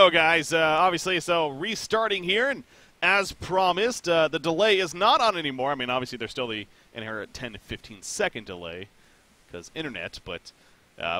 go, guys. Obviously, so restarting here, and as promised, the delay is not on anymore. I mean, obviously, there's still the inherent 10 to 15 second delay because internet, but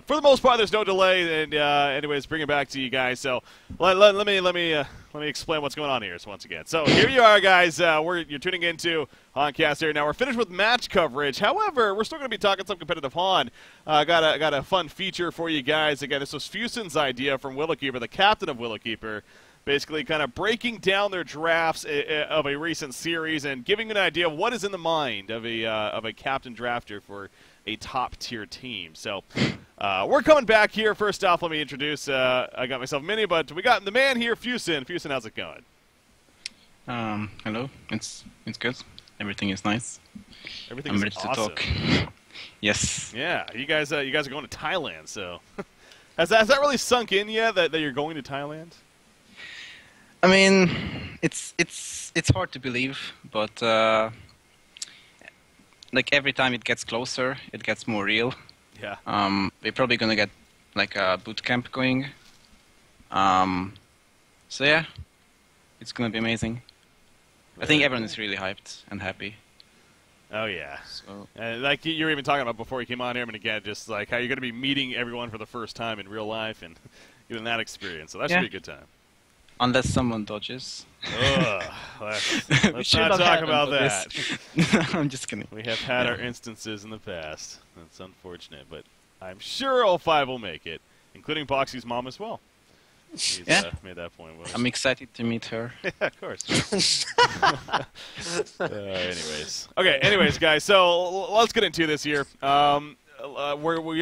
for the most part, there's no delay. And anyways, bring it back to you guys. So let me explain what's going on here. So once again, so here you are, guys. You're tuning into Honcast here. Now we're finished with match coverage. However, we're still going to be talking some competitive Hon. Got a fun feature for you guys. Again, this was Fusen's idea from Willowkeeper, the captain of Willowkeeper. Basically kind of breaking down their drafts of a recent series and giving an idea of what is in the mind of a captain drafter for a top-tier team. So we're coming back here. First off, let me introduce, I got myself Mini, but we got the man here, Fusen. Fusen, how's it going? Hello. It's good. Everything is nice. I'm ready to awesome. talk. Yes. Yeah, you guys are going to Thailand, so has that really sunk in yet that you're going to Thailand? I mean, it's hard to believe, but like every time it gets closer, it gets more real. Yeah. We're probably gonna get like a boot camp going. So yeah, it's gonna be amazing. I think everyone is really hyped and happy. Oh yeah. So like you were even talking about before you came on here, and again, just like how you're going to be meeting everyone for the first time in real life and getting that experience. So that should be a good time. Unless someone dodges. Ugh, let's not talk about that. I'm just kidding. We have had our instances in the past. That's unfortunate, but I'm sure all five will make it, including Boxy's mom as well. He's made that point. I'm excited to meet her. Yeah, of course. Anyways. Okay, anyways, guys, so let's get into this here. We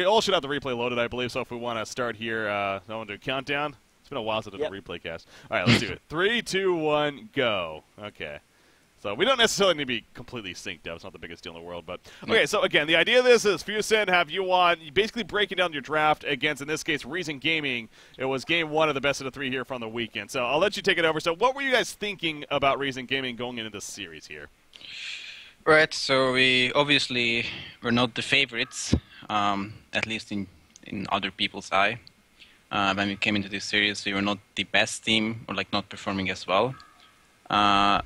all should have the replay loaded, I believe, so if we want to start here, I want to do a countdown. It's been a while since I did a replay cast. All right, let's do it. 3, 2, 1, go. Okay. So we don't necessarily need to be completely synced up. It's not the biggest deal in the world. But okay, so again, the idea of this is Fusen, have you on, basically breaking down your draft against, in this case, Reason Gaming. It was game one of the best of the three here from the weekend. So I'll let you take it over. So what were you guys thinking about Reason Gaming going into this series here? Right, so we obviously were not the favorites, at least in other people's eye. When we came into this series, we were not the best team, or like not performing as well.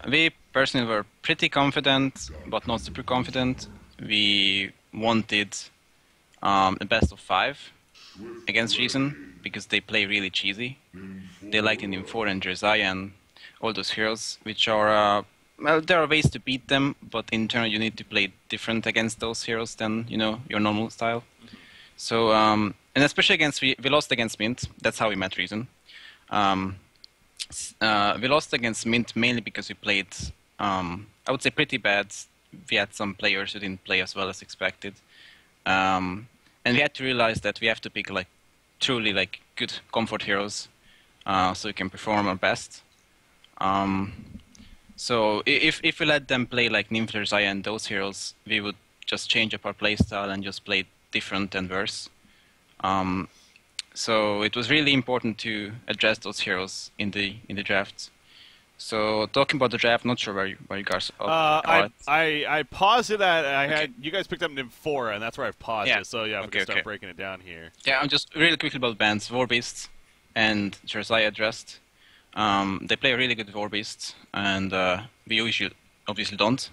We personally were pretty confident, but not super confident. We wanted a best of 5 against Reason, because they play really cheesy. They like Team 4 and Jersey and all those heroes, which are, well, there are ways to beat them, but in general you need to play different against those heroes than, you know, your normal style. So, and especially against, we lost against Mint. That's how we met Reason. We lost against Mint mainly because we played, I would say, pretty bad. We had some players who didn't play as well as expected. And we had to realize that we have to pick like truly like good comfort heroes so we can perform our best. So if we let them play like Nymph, Zaya and those heroes, we would just change up our playstyle and just play different and worse. So it was really important to address those heroes in the draft. So talking about the draft, not sure where you guys are. I paused it at I had you guys picked up Nymph 4, and that's where I paused it. So yeah, we can start breaking it down here. Yeah, I'm just really quickly about bands. Warbeast and Jersey addressed. They play a really good Warbeast, and we usually obviously don't.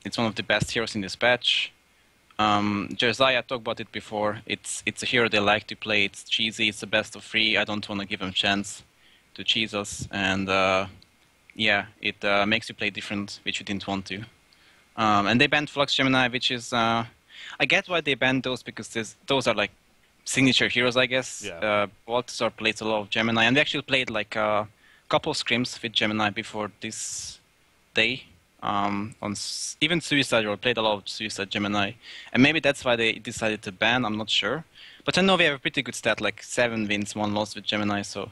It's one of the best heroes in this patch. Jersey, I talked about it before. It's a hero they like to play. It's cheesy. It's the best of 3. I don't want to give them a chance to cheese us. And yeah, it makes you play different, which you didn't want to. And they banned Flux Gemini, which is I get why they banned those, because those are like signature heroes, I guess. Yeah. Balthazar plays a lot of Gemini, and we actually played like a couple of scrims with Gemini before this day. Even Suicide, or played a lot of Suicide Gemini, and maybe that's why they decided to ban. I'm not sure, but I know we have a pretty good stat, like 7 wins, 1 loss with Gemini. So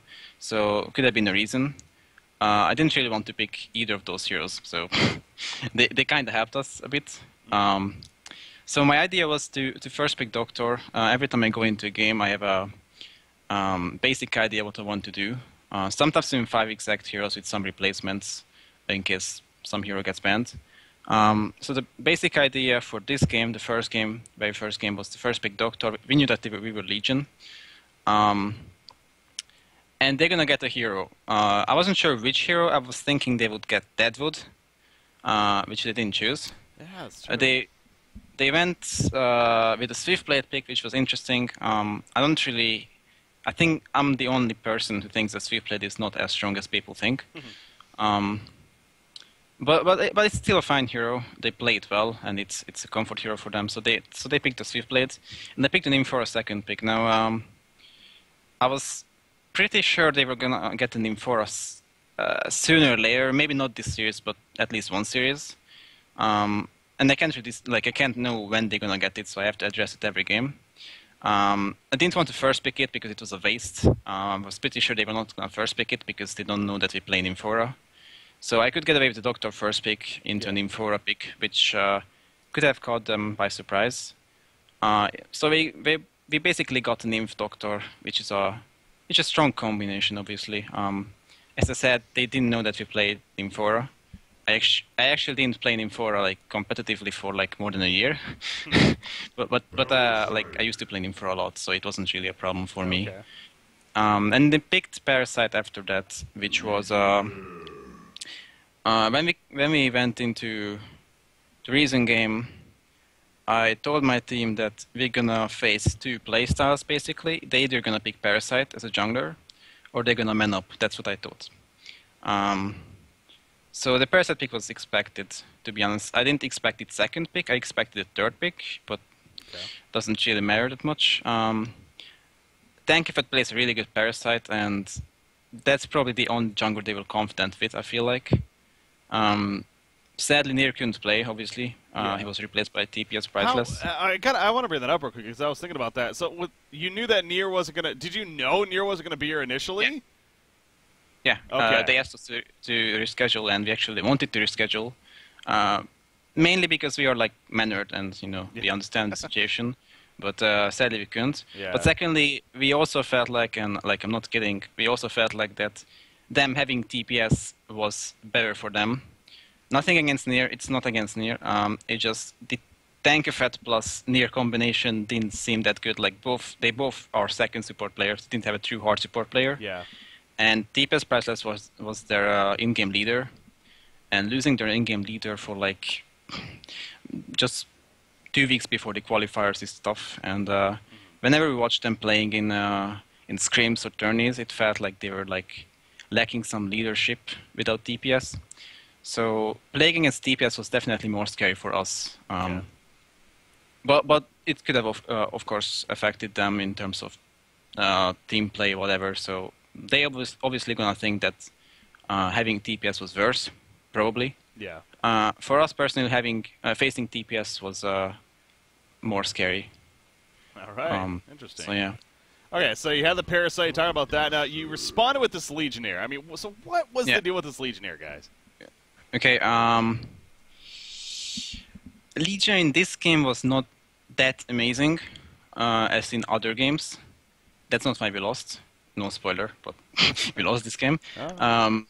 could have been a reason. I didn't really want to pick either of those heroes, so they kind of helped us a bit. So my idea was to first pick Doctor. Every time I go into a game, I have a basic idea what I want to do. Sometimes even 5 exact heroes with some replacements in case some hero gets banned. So the basic idea for this game, the very first game, was to first pick Doctor. We knew that we were Legion. and they're gonna get a hero. I wasn't sure which hero. I was thinking they would get Deadwood, which they didn't choose. Yeah, that's true. They went with a Swiftblade pick, which was interesting. I think I'm the only person who thinks that Swiftblade is not as strong as people think. um, but it's still a fine hero. They play it well, and it's a comfort hero for them. So they picked the Swiftblade, and they picked a name for a second pick. Now I was pretty sure they were gonna get a name for us sooner or later. Maybe not this series, but at least one series. And I can't know when they're gonna get it, so I have to address it every game. I didn't want to first pick it because it was a waste. I was pretty sure they were not gonna first pick it because they don't know that we play Nymphora. So I could get away with the Doctor first pick into a Nymphora pick, which could have caught them by surprise. So we basically got a Nymph Doctor, which is a strong combination, obviously. As I said, they didn't know that we played Nymphora. I actually didn't play Nymphora like competitively for like more than a year, but like I used to play Nymphora a lot, so it wasn't really a problem for me. And they picked Parasite after that, which was when we went into the Reason game. I told my team that we're gonna face two playstyles basically. They're either gonna pick Parasite as a jungler, or they're gonna man up. That's what I thought. So the Parasite pick was expected, to be honest. I didn't expect it second pick, I expected a third pick, but doesn't really matter that much. Tankifat plays a really good Parasite, and that's probably the only jungler they were confident with, I feel like. Sadly, Nier couldn't play, obviously. He was replaced by TPS Priceless. I want to bring that up real quick, because I was thinking about that. So you knew that Nier wasn't going to... Did you know Nier wasn't going to be here initially? Yeah, okay. They asked us to reschedule, and we actually wanted to reschedule, mainly because we are like mannered and we understand the situation. But sadly we couldn't. Yeah. But secondly, we also felt like, and like I'm not kidding, we also felt like that them having TPS was better for them. Nothing against Nier. It's not against Nier. It just the Tankifat plus Nier combination didn't seem that good. Like they both are second support players. Didn't have a true hard support player. Yeah. And TPS Priceless was their in-game leader, and losing their in-game leader for like just 2 weeks before the qualifiers is tough. And whenever we watched them playing in scrims or tourneys, it felt like they were like lacking some leadership without TPS. So playing against TPS was definitely more scary for us. But it could have of course affected them in terms of team play, whatever. So they obviously gonna think that having TPS was worse, probably. Yeah. For us personally, facing TPS was more scary. All right. Interesting. So yeah. Okay, so you had the Parasite. Talk about that. Now you responded with this Legionnaire. I mean, so what was the deal with this Legionnaire, guys? Okay. Legion in this game was not that amazing as in other games. That's not why we lost. No spoiler, but we lost this game. Oh.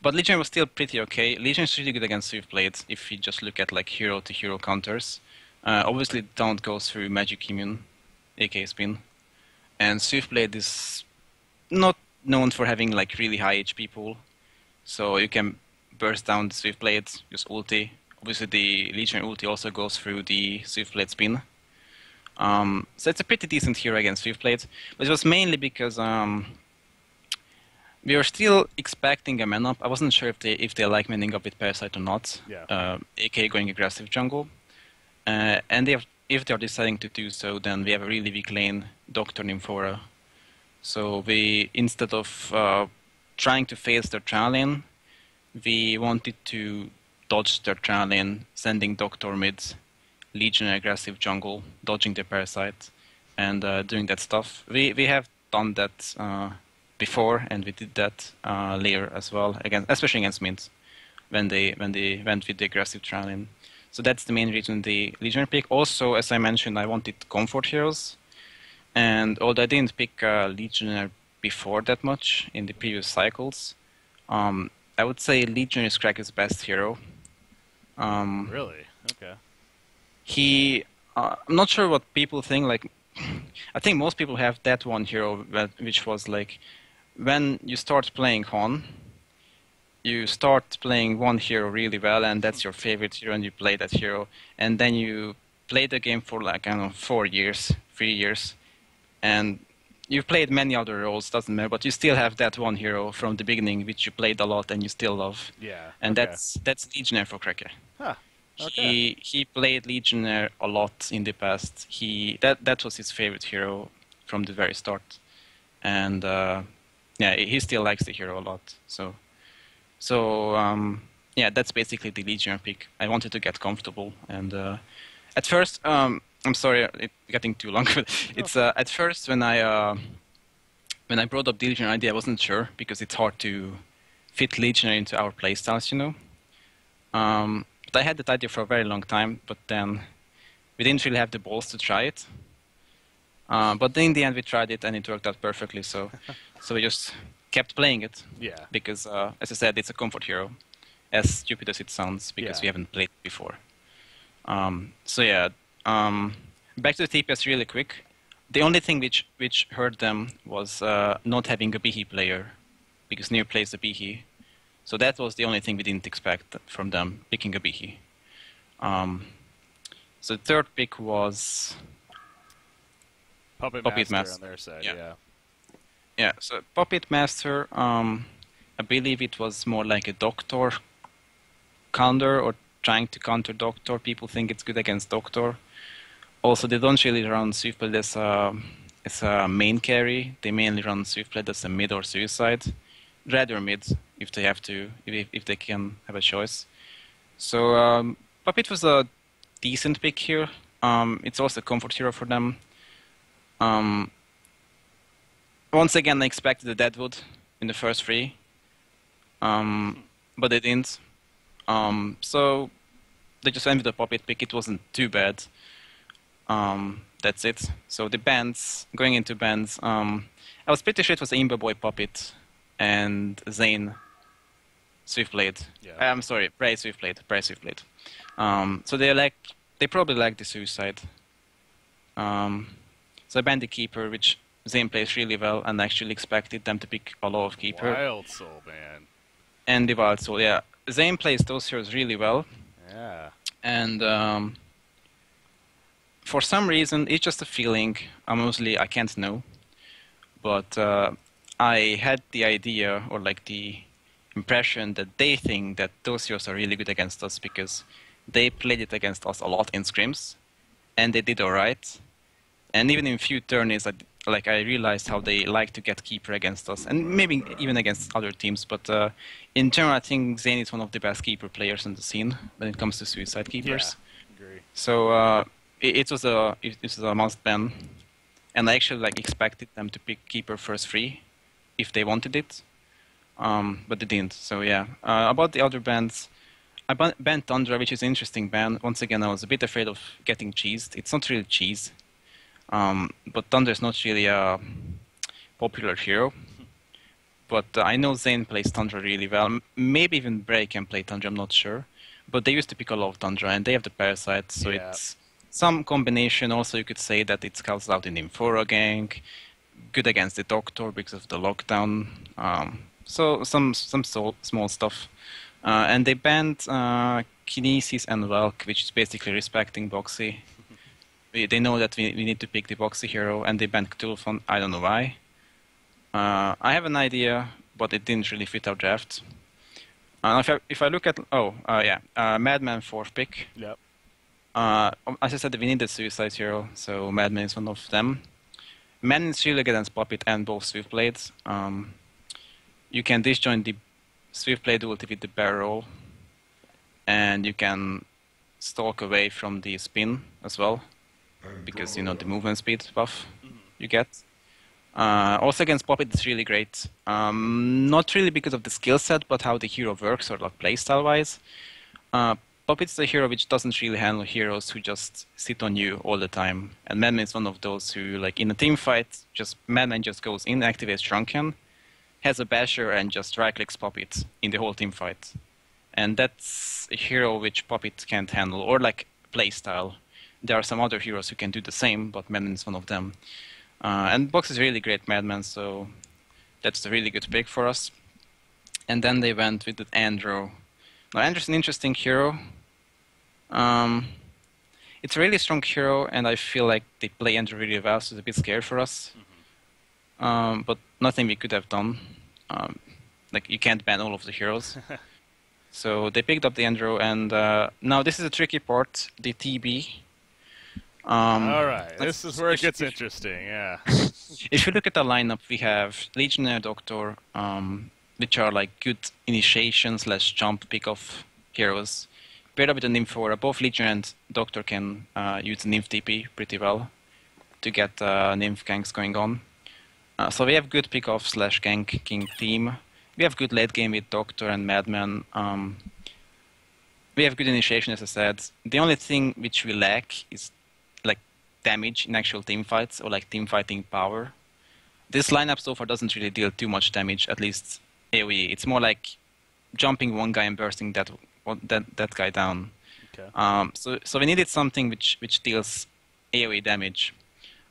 But Legion was still pretty okay. Legion is really good against Swiftblade if you just look at like hero-to-hero counters. Obviously, don't go through Magic Immune, aka Spin. And Swiftblade is not known for having like really high HP pool. So you can burst down the Swiftblade, use ulti. Obviously, the Legion ulti also goes through the Swiftblade Spin. So it's a pretty decent hero against Swiftblade, but it was mainly because we were still expecting a man up. I wasn't sure if they like manning up with Parasite or not, aka going aggressive jungle. And if they're deciding to do so, then we have a really weak lane, Doctor Nymphora. So we, instead of trying to face their trial lane, we wanted to dodge their trial lane, sending Doctor mid, Legion aggressive jungle, dodging the Parasite, and doing that stuff. We have done that before, and we did that later as well, especially against mid, when they went with the aggressive trial lane. So that's the main reason the Legionnaire pick. Also, as I mentioned, I wanted comfort heroes, and although I didn't pick Legionnaire before that much in the previous cycles, I would say Legionnaire is Kraken's best hero. Really? Okay. I'm not sure what people think. Like, I think most people have that one hero which was like when you start playing Hon, you start playing one hero really well, and that's your favorite hero, and you play that hero, and then you play the game for like, I don't know, 4 years, 3 years, and you've played many other roles, doesn't matter, but you still have that one hero from the beginning which you played a lot and you still love. Yeah. And okay. that's Legionnaire for Kreke. Huh. Okay. He played Legionnaire a lot in the past. That was his favorite hero from the very start, and yeah, he still likes the hero a lot. Yeah, that's basically the Legionnaire pick. I wanted to get comfortable, and at first, I'm sorry, it's getting too long. But it's at first when I brought up the Legionnaire idea, I wasn't sure because it's hard to fit Legionnaire into our playstyles, you know. But I had that idea for a very long time, but then we didn't really have the balls to try it. But then in the end, we tried it, and it worked out perfectly. So we just kept playing it. Yeah. Because, as I said, it's a comfort hero, as stupid as it sounds, because we haven't played it before. So yeah, back to the TPS really quick. The only thing which hurt them was not having a Bihi player, because Nier plays the Bihi. So that was the only thing we didn't expect from them, picking a Bihi. So the third pick was Puppet Master on their side, yeah. Yeah, so Puppet Master, I believe it was more like a Doctor counter, or trying to counter Doctor. People think it's good against Doctor. Also, they don't really run Swiftblade as a main carry. They mainly run Swiftblade as a mid or suicide. Rather mid, if they have to, if they can have a choice. So Puppet was a decent pick here. It's also a comfort hero for them. Once again, I expected the Deadwood in the first 3, but they didn't. So they just went with the Puppet pick. It wasn't too bad. That's it. So the bands, going into bands, I was pretty sure it was Imba Boy Puppet and Zane Swiftblade. Yeah. I'm sorry, Bray Swiftblade. So they probably like the Suicide. So I banned the Keeper, which Zane plays really well, and actually expected them to pick a lot of Keeper. Wild Soul, man. And the Wild Soul, yeah. Zane plays those heroes really well. Yeah. And for some reason, it's just a feeling. Mostly, I can't know. But I had the idea, or like the impression, that they think that those heroes are really good against us because they played it against us a lot in scrims, and they did alright. And even in few tourneys, I realized how they like to get Keeper against us, and maybe even against other teams. But in general, I think Zane is one of the best Keeper players on the scene when it comes to Suicide Keepers. Yeah, agree. So it was a must ban, and I actually expected them to pick Keeper first 3 if they wanted it, but they didn't. So yeah, about the other bans, I banned Tundra, which is an interesting ban. Once again, I was a bit afraid of getting cheesed. It's not really cheese, but Tundra is not really a popular hero. But I know Zane plays Tundra really well. Maybe even Bray can play Tundra, I'm not sure. But they used to pick a lot of Tundra, and they have the Parasite, so it's some combination. Also, you could say that it scouts out in the Infora gang, good against the Doctor because of the lockdown. So some small stuff. And they banned Kinesis and Valk, which is basically respecting Boxy. They know that we need to pick the Boxy hero, and they banned Cthulhu. I don't know why. I have an idea, but it didn't really fit our draft. If I look at Madman 4th pick. Yep. As I said, we need a Suicide hero, so Madman is one of them. Madman is really good against Puppet and both Swiftblades. You can disjoin the Swiftblade ulti with the barrel, and you can stalk away from the spin as well, because the movement speed buff you get. Also against Puppet, it's really great. Not really because of the skill set, but how the hero works, or playstyle wise. Puppet's the hero which doesn't really handle heroes who just sit on you all the time. And Madman is one of those who, in a team fight, Madman just goes in, activates Drunken, has a basher, and just right-clicks Puppet in the whole team fight. And that's a hero which Puppet can't handle, or playstyle. There are some other heroes who can do the same, but Madman is one of them. And Box is really great Madman, so That's a really good pick for us. And then they went with the Andrew. Now Andrew's an interesting hero. It's a really strong hero, and I feel like they play Andrew really well, so it's a bit scary for us. But nothing we could have done. Like, you can't ban all of the heroes. So they picked up the Andrew, and now this is a tricky part, the TB. All right, this is where it gets interesting, yeah. If you look at the lineup, we have Legionnaire, Doctor, which are like good initiation / jump pick-off heroes. Paired up with the Nymphora, both Legionnaire and Doctor can use the Nymph TP pretty well to get Nymph ganks going on. So we have good pick-off / ganking team. We have good late game with Doctor and Madman. We have good initiation, as I said. The only thing which we lack is like damage in actual team fights or like team fighting power. This lineup so far doesn't really deal too much damage, at least AoE. It's more like jumping one guy and bursting that guy down. Okay. So we needed something which deals AoE damage.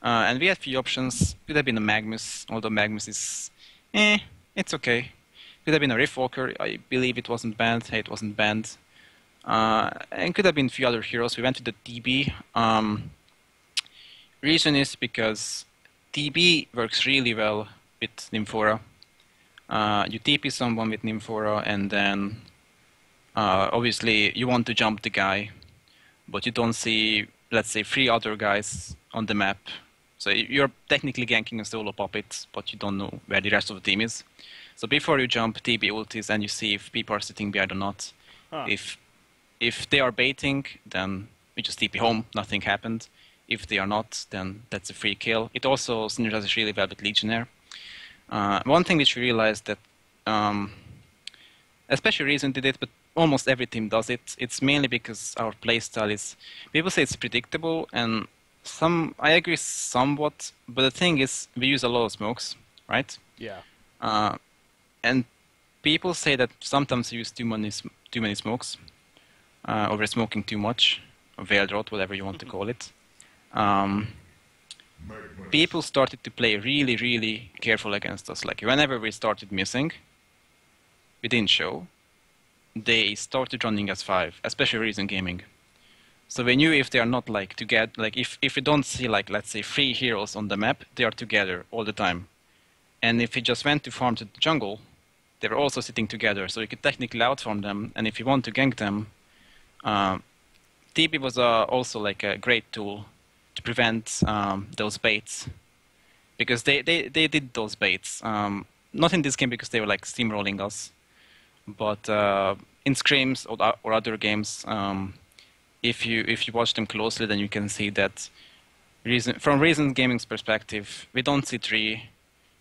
And we had few options. Could have been a Magnus, although Magnus is it's okay. Could have been a Riftwalker. I believe it wasn't banned. Hey, it wasn't banned. And could have been a few other heroes. We went with the TB. Reason is because TB works really well with Nymphora. You TP someone with Nymphora, and then obviously you want to jump the guy, but you don't see, let's say, 3 other guys on the map. So you're technically ganking a solo puppet, but you don't know where the rest of the team is. So before you jump, TB ultis, and you see if people are sitting behind or not. Huh. If they are baiting, then we just TP home, nothing happened. If they are not, then that's a free kill. It also synergizes really well with Legionnaire. One thing which we realized that, especially Reason did it, but almost every team does it. It's mainly because our playstyle is, people say it's predictable, and I agree somewhat, but the thing is, we use a lot of smokes, right? Yeah. And people say that sometimes we use too many smokes, or we're smoking too much, or veil drought, whatever you want to call it. People started to play really, really careful against us. Like, whenever we started missing, we didn't show. They started running as 5, especially Reason Gaming. So we knew if they are not like together, like if we don't see like, let's say, 3 heroes on the map, they are together all the time. And if we just went to farm to the jungle, they were also sitting together, so you could technically outfarm them. And if you want to gank them, TP was also like a great tool to prevent those baits, because they did those baits. Not in this game because they were like steamrolling us, but in scrims or other games, if you watch them closely, then you can see that from Reason Gaming's perspective, we don't see 3.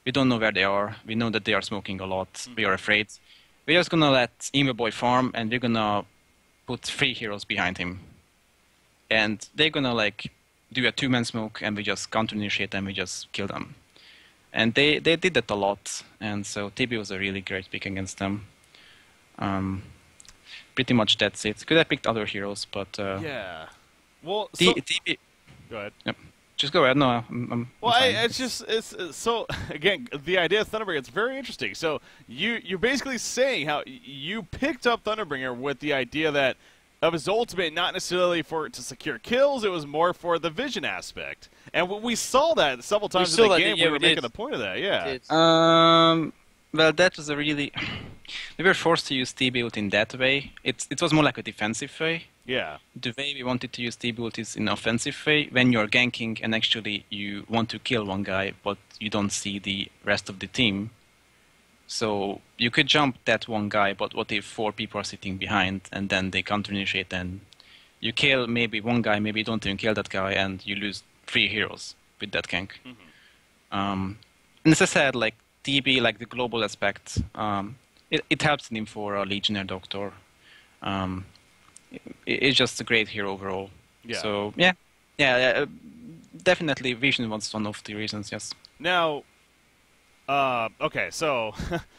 We don't know where they are. We know that they are smoking a lot. We are afraid. We're just gonna let Emo Boy farm, and we're gonna put 3 heroes behind him, and they're gonna like do a 2-man smoke, and we just counter-initiate them. We just kill them, and they did that a lot. And so TB was a really great pick against them. Pretty much that's it. Could have picked other heroes, but yeah. Well, TB. Go ahead. Yep. Just go ahead. No, I'm well, fine. it's so again, the idea of Thunderbringer, it's very interesting. So you're basically saying how you picked up Thunderbringer with the idea that of his ultimate, not necessarily to secure kills, it was more for the vision aspect. And we saw that several times in the game. We were making a point of that. Yeah. Well, that was a really. We were forced to use T-Build in that way. It was more like a defensive way. Yeah. The way we wanted to use T-Build is in an offensive way, when you're ganking and actually you want to kill one guy, but you don't see the rest of the team. So you could jump that one guy, but what if 4 people are sitting behind, and then they counter-initiate, and you kill maybe one guy, maybe you don't even kill that guy, and you lose 3 heroes with that gank. And as I said, like TB, like the global aspect, it helps him for a Legionnaire Doctor. It's just a great hero overall. Yeah. So definitely Vision was one of the reasons. Yes. Now, Okay, so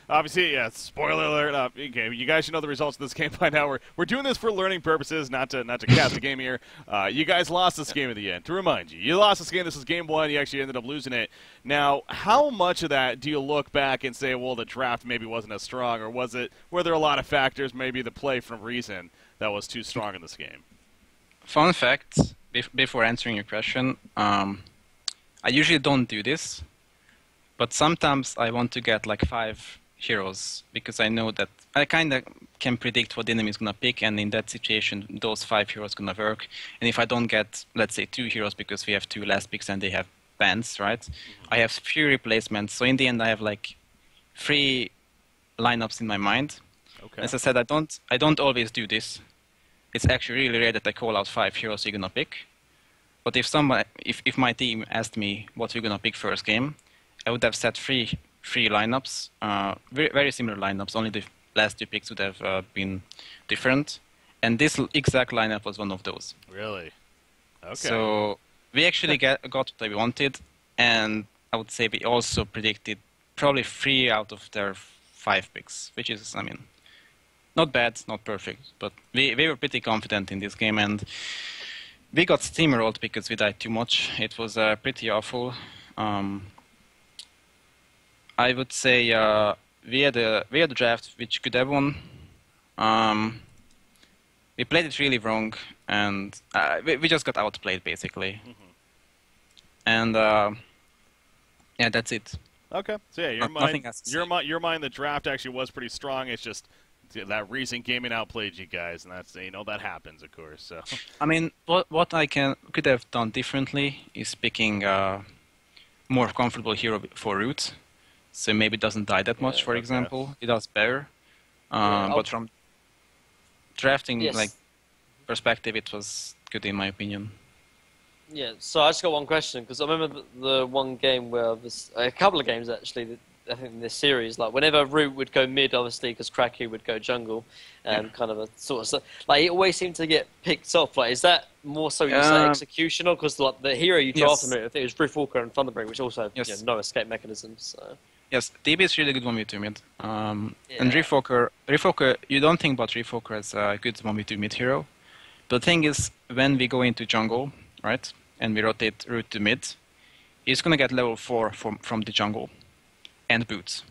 obviously, yeah. Spoiler alert. Okay, you guys should know the results of this game by now. We're doing this for learning purposes, not to cast the game here. You guys lost this game at the end. To remind you, you lost this game. This was game one. You actually ended up losing it. Now, how much of that do you look back and say, well, the draft maybe wasn't as strong, or were there a lot of factors, maybe the play from Reason that was too strong in this game? Fun fact, before answering your question, I usually don't do this. But sometimes I want to get like 5 heroes because I know that I kind of can predict what the enemy is going to pick, and in that situation, those 5 heroes going to work. And if I don't get, let's say, 2 heroes because we have 2 last picks and they have bans, right? Mm-hmm. I have few replacements. So in the end, I have like 3 lineups in my mind. Okay. As I said, I don't always do this. It's actually really rare that I call out 5 heroes you're going to pick. But if my team asked me what we're going to pick first game, I would have set three lineups, very similar lineups, only the last 2 picks would have been different. And this exact lineup was one of those. Really? Okay. So we actually got what we wanted, and I would say we also predicted probably 3 out of their 5 picks, which is, I mean, not bad, not perfect, but we were pretty confident in this game, and we got steamrolled because we died too much. It was pretty awful. I would say we had a draft which could have won. We played it really wrong, and we just got outplayed basically. Mm-hmm. And yeah, that's it. Okay, so yeah, your mind, the draft actually was pretty strong. It's just that recent gaming outplayed you guys, and that's that happens, of course. So I mean, what I could have done differently is picking a more comfortable hero for root. So maybe it doesn't die that much, for example. It does better. But from drafting perspective, it was good in my opinion. Yeah, so I just got one question, because I remember the one game where a couple of games actually, I think in this series, like whenever Root would go mid, obviously, because Kraku would go jungle, and kind of a sort of stuff, like it always seemed to get picked off. Like, is that more so you say executional? Because like the hero you drafted, I think it was Riftwalker and Thunderbreak, which also have no escape mechanisms. So. Yes, DB is really good 1v2 mid. And Riftwalker, you don't think about Riftwalker as a good 1v2 mid hero. But the thing is, when we go into jungle, right, and we rotate Root to mid, he's going to get level 4 from the jungle and boots.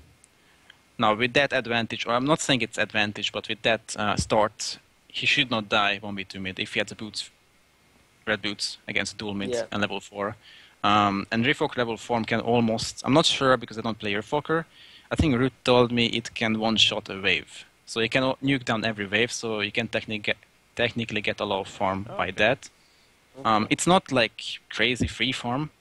Now, with that advantage, or I'm not saying it's advantage, but with that start, he should not die 1v2 mid if he has the boots, red boots against dual mid and level 4. And Riftwalker level 4 can almost, I'm not sure because I don't play Riftwalker, I think Root told me it can one-shot a wave. So you can nuke down every wave, so you can technically get a lot of farm by that. It's not like crazy free farm,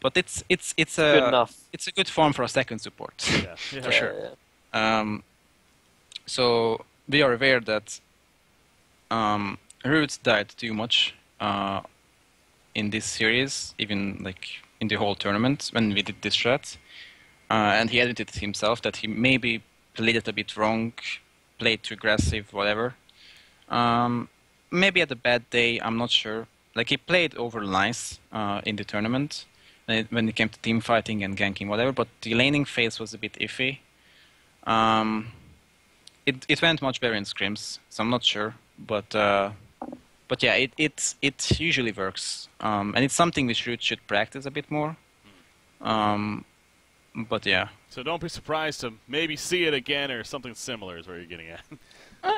but it's good enough. It's a good farm for a second support, for sure. Yeah. So we are aware that Root died too much in this series, even like in the whole tournament when we did this strat, and he admitted himself that he maybe played it a bit wrong, played too aggressive, whatever. Maybe at a bad day, I'm not sure. Like he played over nice in the tournament when it came to team fighting and ganking, whatever. But the laning phase was a bit iffy. It went much better in scrims, so I'm not sure. But yeah, it usually works, and it's something which Root should practice a bit more. But yeah. So don't be surprised to maybe see it again or something similar is where you're getting at.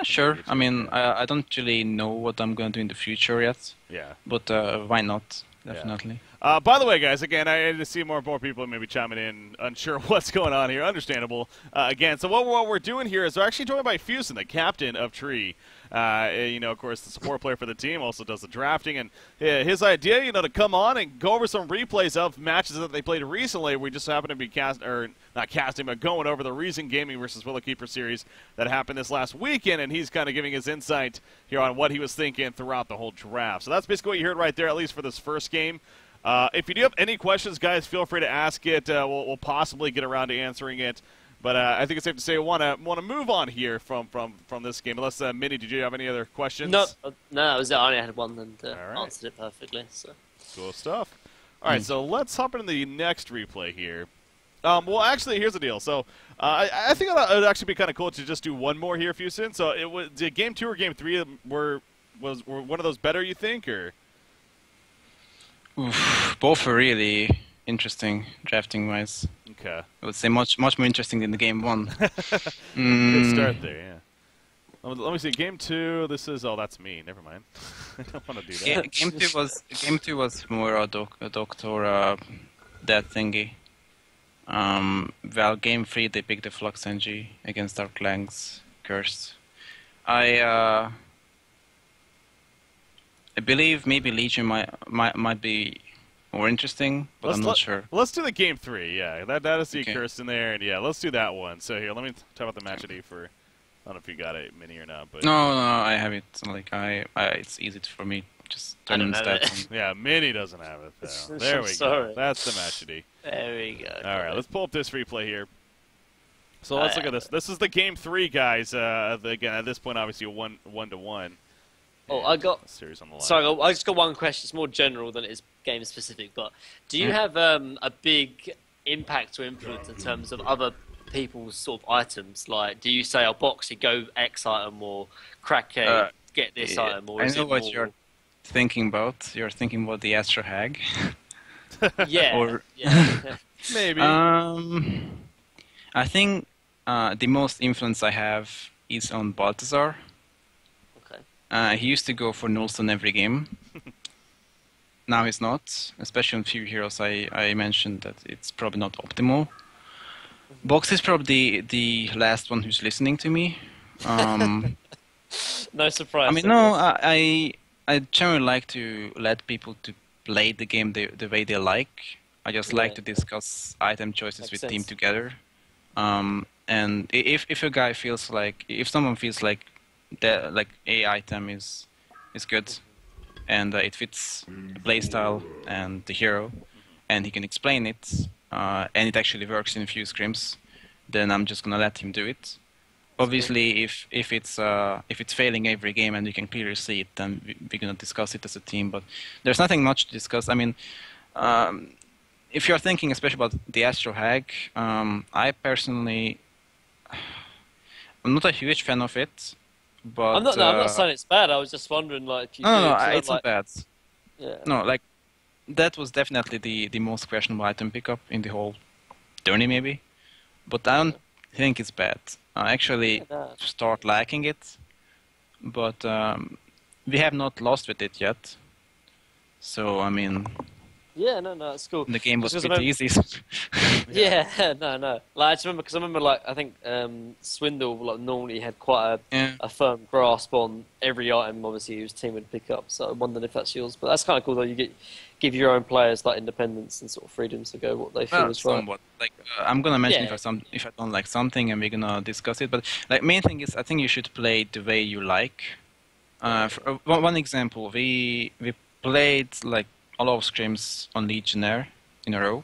Sure. I mean, I don't really know what I'm going to do in the future yet. Yeah. But why not? Definitely. Yeah. By the way, guys, again, I had to see more people maybe chiming in, unsure what's going on here. Understandable. Again, so what we're doing here is we're actually joined by Fusen, the captain of Tree. Of course, the support player for the team, also does the drafting, and his idea, to come on and go over some replays of matches that they played recently. We just happen to be going over the Reason Gaming versus Willowkeeper series that happened this last weekend, and he's kind of giving his insight here on what he was thinking throughout the whole draft. So that's basically what you heard right there, at least for this first game. If you do have any questions, guys, feel free to ask it. We'll possibly get around to answering it. But I think it's safe to say we want to move on here from this game. Unless, Minnie, did you have any other questions? No, that was it. I only had one and answered it perfectly. So. Cool stuff. All right, so let's hop into the next replay here. Well, actually, here's the deal. So, I think it would actually be kind of cool to just do one more here, Fusen. So, did game 2 or game 3 were one of those better? You think, or? Oof, both are really interesting drafting-wise. Okay. I would say much more interesting than the game 1. Good start there. Yeah. Let me see. Game 2. This is. Oh, that's me. Never mind. I don't want to do that. Game two was more a doctor that thingy. Well, game 3 they picked the Flux NG against Dark Langs Curse. I believe maybe Legion might be more interesting, but I'm not sure. Let's do the game 3. Yeah, that is the Okay. Curse in there, and yeah, let's do that one. So here, let me talk about the match ID for. I don't know if you got it mini or not, but No, I have it. Like it's easy for me. Just turn in don't have stats. it. yeah, mini doesn't have it. Though. There we go. Sorry. That's the match ID. There we go. All right, let's pull up this replay here. So let's look at this. This is the game 3, guys. Again, at this point, obviously a 1-1. Oh, I got. Series on the line. Sorry, I just got one question. It's more general than it is game specific. But do you have a big impact or influence in terms of other people's sort of items? Like, do you say, "Oh, Boxy, go X item," or Crack get this item? Or I is know it what more... you're thinking about. You're thinking about the Astro Hag. Yeah. Or- yeah. Maybe. I think the most influence I have is on Balthazar. Okay. He used to go for Nullstone every game. Now he's not, especially on few heroes. I mentioned that it's probably not optimal. Box is probably the last one who's listening to me. No surprise. I mean, no, I generally like to let people to play the game the way they like. I just like to discuss item choices with team together. And if a guy feels like, if someone feels like that, like a item is good, and it fits the playstyle and the hero, and he can explain it, and it actually works in a few scrims, then I'm just gonna let him do it. Obviously, if it's failing every game and you can clearly see it, then we're gonna discuss it as a team. But there's nothing much to discuss. I mean, if you're thinking especially about the Astro Hag, I personally, I'm not a huge fan of it. But I'm not saying it's bad. I was just wondering, like, if you no, do, it's not bad. Yeah. No, like that was definitely the most questionable item pickup in the whole tourney, maybe. But I don't think it's bad. I actually start liking it, but we have not lost with it yet. So I mean, Yeah, no, it's cool. the game was Just 'cause pretty easy. Yeah, no. Like, I just remember, because I remember, like, I think Swindle, like, normally had quite a firm grasp on every item, obviously, his team would pick up. So I wondered if that's yours. But that's kind of cool, though. You give your own players, like, independence and sort of freedoms to go what they feel is right. Somewhat. Like, I'm gonna mention if I don't like something, and we're gonna discuss it. But like, main thing is, I think you should play the way you like. One example, we played like a lot of scrims on Legionnaire in a row.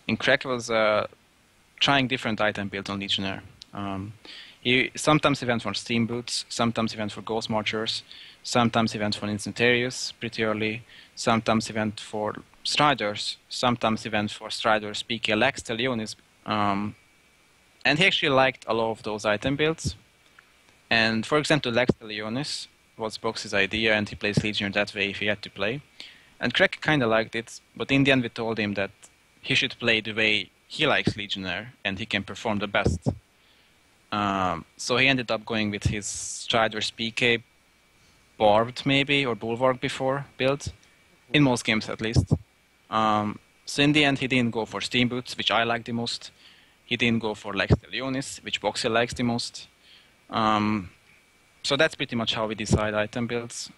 And Crack was trying different item builds on Legionnaire. Sometimes he went for Steam Boots, sometimes he went for Ghost Marchers, sometimes he went for Incenterius pretty early, sometimes he went for Striders, sometimes he went for Striders, PK, Lex, Talionis. And he actually liked a lot of those item builds. And for example, Lex Talionis was Box's idea, and he plays Legionnaire that way if he had to play. And Craig kind of liked it, but in the end we told him that he should play the way he likes Legionnaire, and he can perform the best. So he ended up going with his Striders PK, Barbed maybe, or Bulwark before build, in most games at least. So in the end he didn't go for Steam Boots, which I like the most. He didn't go for Lex Talionis, which Boxy likes the most. So that's pretty much how we decide item builds.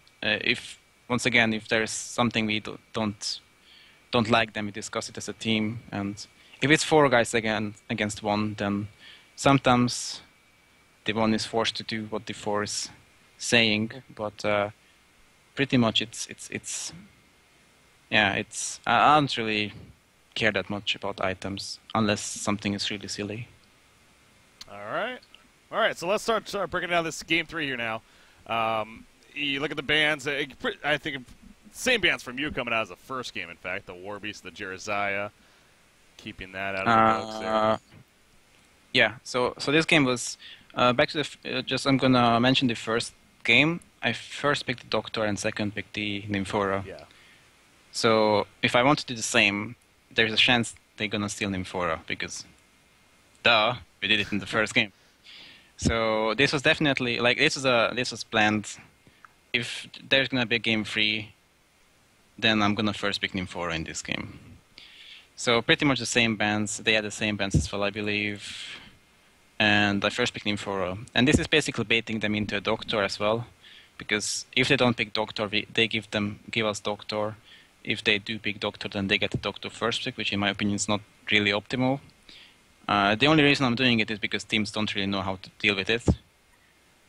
Once again, if there's something we don't like, then we discuss it as a team. And if it's 4 guys against 1, then sometimes the 1 is forced to do what the 4 is saying. But pretty much it's I don't really care that much about items unless something is really silly. All right. So let's start breaking down this game 3 here now. You look at the bands. I think same bands from you coming out as the first game. In fact, the Warbeast, the Jeraziah. keeping that out of the books there. Yeah, so this game was back to the just I'm gonna mention the first game. I first picked the Doctor and second picked the Nymphora. Yeah. So if I want to do the same, there's a chance they're gonna steal Nymphora because, duh, we did it in the first game. So this was definitely like this was planned. If there's gonna be a game 3, then I'm gonna first pick Nymphora in this game. So pretty much the same bands. They had the same bands as well, I believe. And I first picked Nymphora. And this is basically baiting them into a Doctor as well. Because if they don't pick Doctor, they give us Doctor. If they do pick Doctor, then they get the Doctor first pick, which in my opinion is not really optimal. The only reason I'm doing it is because teams don't really know how to deal with it.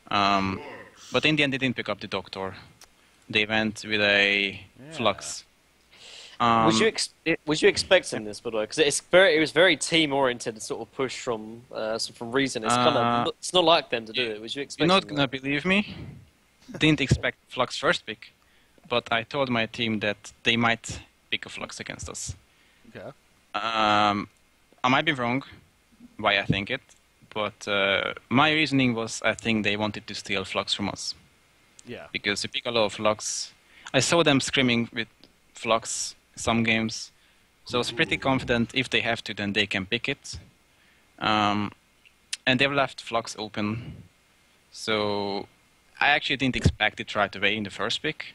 But in the end, they didn't pick up the Doctor. They went with a Flux. Was you expecting this, by the way? Because it was very team oriented, sort of push from Reason. It's it's not like them to do it. Was you expecting? You're not gonna believe me. Didn't expect Flux first pick, but I told my team that they might pick a Flux against us. Okay. I might be wrong, why I think it, but my reasoning was I think they wanted to steal Flux from us. Yeah. Because you pick a lot of Flux. I saw them screaming with Flux some games, so I was pretty confident if they have to, then they can pick it. And they've left Flux open, so I actually didn't expect it right away in the first pick.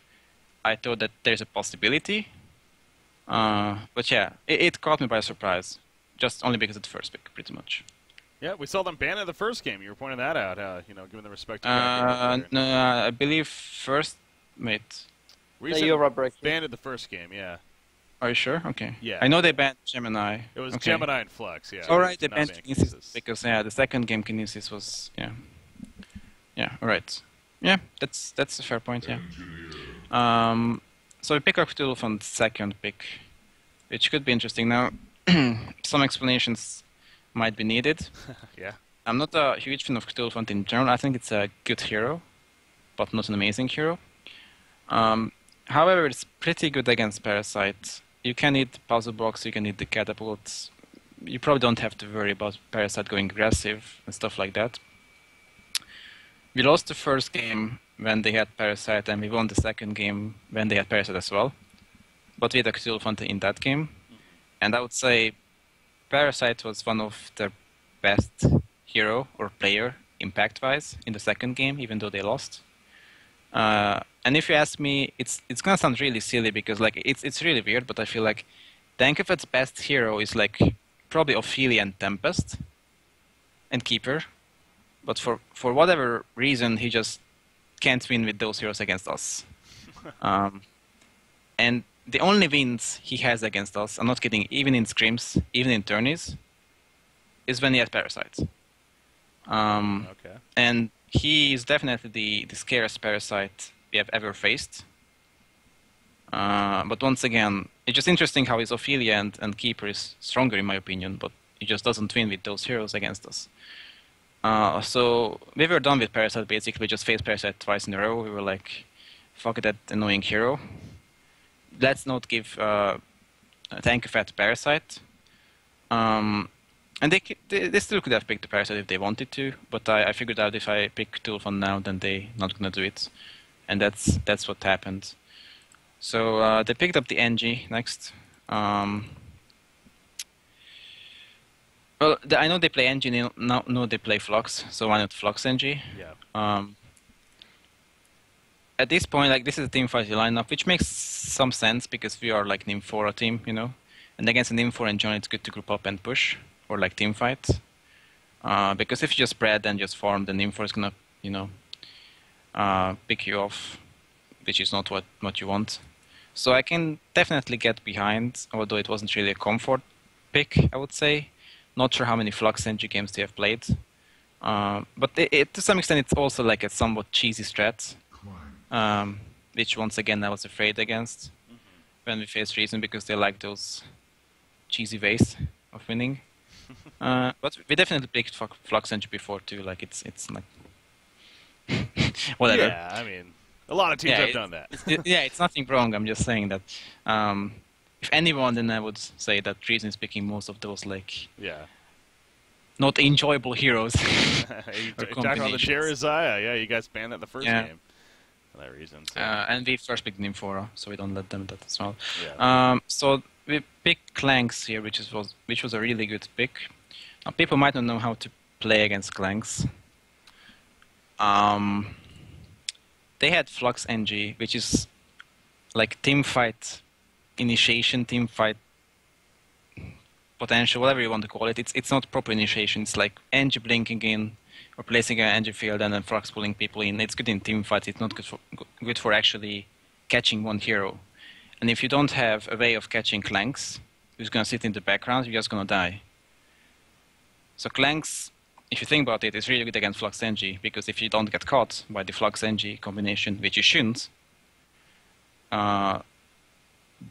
I thought that there's a possibility, but yeah, it caught me by surprise, just only because of the first pick, pretty much. Yeah, we saw them ban in the first game. You were pointing that out, given the respect to No, I believe first, mate. Recent you're right, Break. banned in the first game, yeah. Are you sure? Okay. Yeah. I know they banned Gemini. It was okay. Gemini and Flux, yeah. All right, they Not banned ban Kinesis because the second game Kinesis was yeah. All right. Yeah, that's a fair point. Yeah. So we pick up Cthulhu on the second pick, which could be interesting. Now, some explanations might be needed. Yeah. I'm not a huge fan of Cthulhu in general. I think it's a good hero, but not an amazing hero. However, it's pretty good against Parasite. You can eat Puzzle Box, you can eat the Catapult. You probably don't have to worry about Parasite going aggressive and stuff like that. We lost the first game when they had Parasite, and we won the second game when they had Parasite as well. But we had a Cthulhu in that game. And I would say Parasite was one of their best hero or player impact-wise in the second game, even though they lost. And if you ask me, it's gonna sound really silly because like it's really weird, but I feel like Dankovet's best hero is like probably Ophelia and Tempest and Keeper, but for whatever reason he just can't win with those heroes against us. And the only wins he has against us, I'm not kidding, even in scrims, even in tourneys, is when he has Parasites. Okay. And he is definitely the scariest Parasite we have ever faced. But once again, it's just interesting how his Ophelia and Keeper is stronger in my opinion, but he just doesn't win with those heroes against us. So we were done with Parasite basically. We just faced Parasite twice in a row. We were like, fuck that annoying hero. Let's not give Tankafat Parasite. And they still could have picked the Parasite if they wanted to, but I figured out if I pick Tulfan now, then they're not gonna do it. And that's what happened. So they picked up the NG next. Well, I know they play NG, no they play Flux, so why not Flux NG? Yeah. At this point, like this is a team fight lineup, which makes some sense because we are like Nymphora team, you know. And against a Nymphora and John, it's good to group up and push, or like team fight. Because if you just spread and just farm, the Nymphora is gonna, you know, pick you off, which is not what you want. So I can definitely get behind, although it wasn't really a comfort pick, I would say. Not sure how many Flux NG games they have played. But to some extent it's also like a somewhat cheesy strat. Which once again I was afraid against when we faced Reason because they like those cheesy ways of winning. But we definitely picked Flux NG before too, like it's like whatever. Yeah, I mean, a lot of teams have done that. Yeah, it's nothing wrong. I'm just saying that if anyone, then I would say that Treason is picking most of those like Yeah. not enjoyable heroes. You or talking about the combinations. Jeremiah? Yeah, you guys banned that in the first Yeah. game for that reason. So. And we first picked Nymphora, so we don't let them that as well. Yeah. So we picked Clanks here, which was a really good pick. Now, people might not know how to play against Clanks. They had Flux NG, which is like team fight initiation, team fight potential, whatever you want to call it. It's not proper initiation. It's like NG blinking in or placing an NG field and then Flux pulling people in. It's good in team fights. It's not good for actually catching one hero. And if you don't have a way of catching Clanks, who's going to sit in the background, you're just going to die. So Clanks, if you think about it, is really good against Flux NG, because if you don't get caught by the Flux NG combination, which you shouldn't,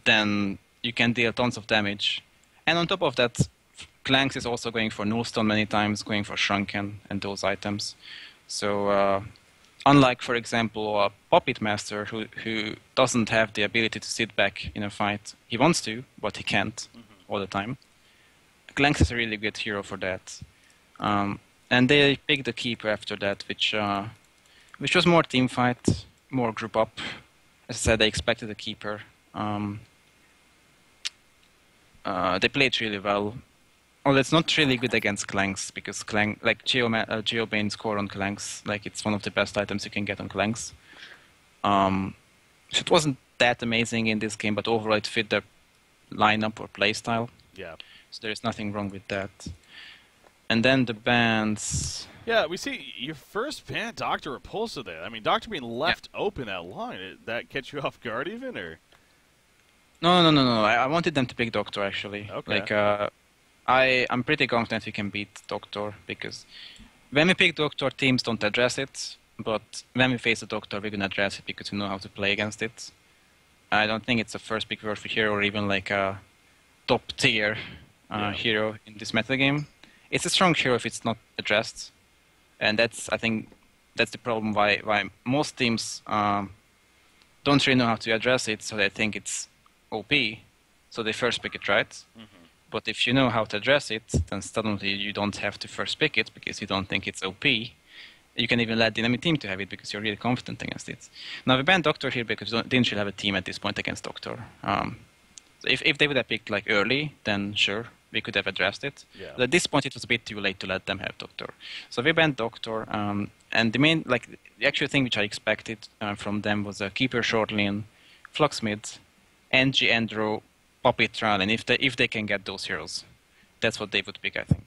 then you can deal tons of damage. And on top of that, Clanks is also going for Nullstone many times, going for Shrunken and those items. So unlike, for example, a Puppet Master who doesn't have the ability to sit back in a fight, he wants to, but he can't all the time. Clanks is a really good hero for that. And they picked the Keeper after that, which was more team fight, more group up. As I said, they expected a Keeper. They played really well. Well, it's not really good against Clanks, because Geobane's core on Clanks, like it's one of the best items you can get on Clanks. So it wasn't that amazing in this game, but overall it fit their lineup or playstyle. Yeah. So there's nothing wrong with that. And then the bans. Yeah, we see your first ban, Dr. Repulsa there. I mean, Dr. being left open that line, did that catch you off guard even, or? No. I wanted them to pick Doctor, actually. Okay. Like, I'm pretty confident we can beat Doctor, because when we pick Doctor, teams don't address it, but when we face a Doctor, we're going to address it because we know how to play against it. I don't think it's a first pick worth hero or even like a top tier hero in this metagame. It's a strong hero if it's not addressed, and I think that's the problem why most teams don't really know how to address it, so they think it's OP, so they first pick it, right? Mm-hmm. But if you know how to address it, then suddenly you don't have to first pick it because you don't think it's OP. You can even let the enemy team to have it because you're really confident against it. Now we banned Doctor here because we didn't really have a team at this point against Doctor. So if they would have picked like early, then sure, we could have addressed it. Yeah. But at this point, it was a bit too late to let them have Doctor. So we banned Doctor, and the actual thing which I expected from them was a Keeper short lane, Flux mid, NG Andro, Puppet Trial, and if they can get those heroes, that's what they would pick, I think,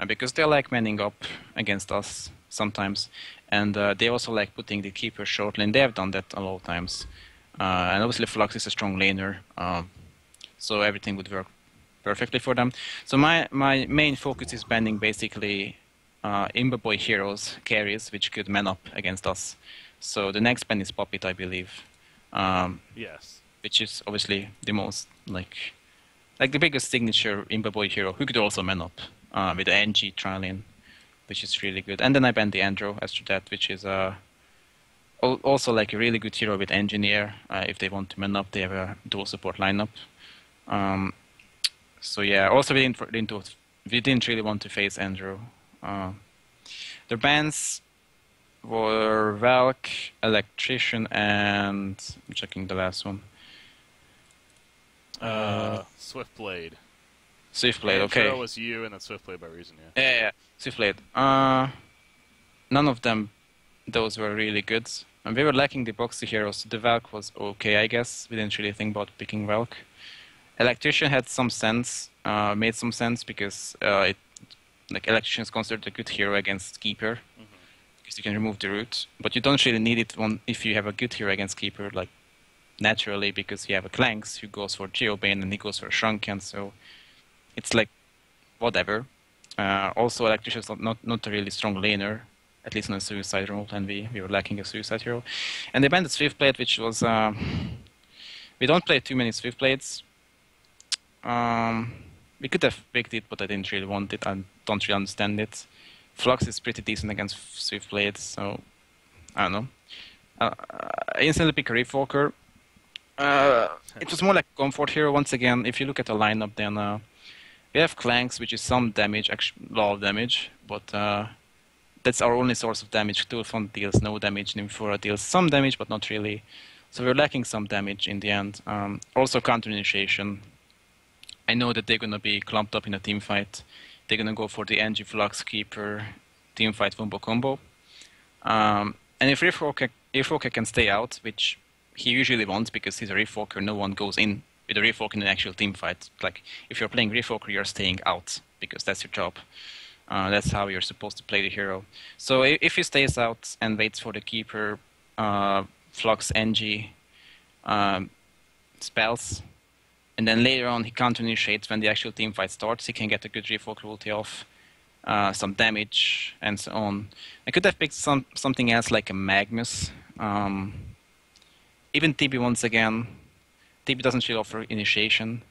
because they like manning up against us sometimes, and they also like putting the Keeper short lane. They have done that a lot of times, and obviously Flux is a strong laner, so everything would work perfectly for them. So my main focus is banning basically Imba Boy heroes, carries, which could man up against us. So the next ban is Puppet, I believe. Yes. Which is obviously the most like the biggest signature Imba Boy hero, who could also man up with the NG Trillion, which is really good. And then I banned the Andro after that, which is also like a really good hero with Engineer. If they want to man up, they have a dual support lineup. So yeah, also we didn't really want to face Andro. Their bans were Valk, Electrician, and I'm checking the last one. Swiftblade. Swiftblade, okay. Sure, it was you, and then Swiftblade by reason, yeah. Yeah, Swiftblade. None of them, those were really good. And we were lacking the boxy heroes. The Valk was okay, I guess. We didn't really think about picking Valk. Electrician had some sense, made some sense, because Electrician is considered a good hero against Keeper, because you can remove the root. But you don't really need it if you have a good hero against Keeper, like naturally, because you have a Clanks who goes for Geobane and he goes for Shrunken, so it's like whatever. Also, Electrician is not a really strong laner, at least on a Suicide role, and we were lacking a Suicide hero. And they banned the Swiftblade, which was... we don't play too many Swiftblades. We could have picked it, but I didn't really want it. I don't really understand it. Flux is pretty decent against Swiftblades, so I don't know. I instantly pick a Reef Walker. It was more like comfort hero once again. If you look at the lineup, then we have Clanks, which is some damage, actually a lot of damage, but that's our only source of damage. Tulfont deals no damage, Nymphora deals some damage, but not really. So we're lacking some damage in the end. Also counter initiation. I know that they're gonna be clumped up in a team fight. They're gonna go for the NG Flux Keeper team fight Wumbo combo. And if Riftwalker can stay out, which he usually won't because he's a Riftwalker, no one goes in with a Riftwalker in an actual team fight. Like, if you're playing Riftwalker, you're staying out because that's your job. That's how you're supposed to play the hero. So if he stays out and waits for the Keeper, Flux, NG spells, and then later on he counter-initiates when the actual team fight starts, he can get a good Riftwalker ulti off, some damage, and so on. I could have picked something else like a Magnus. Even TB once again. TB doesn't really offer initiation.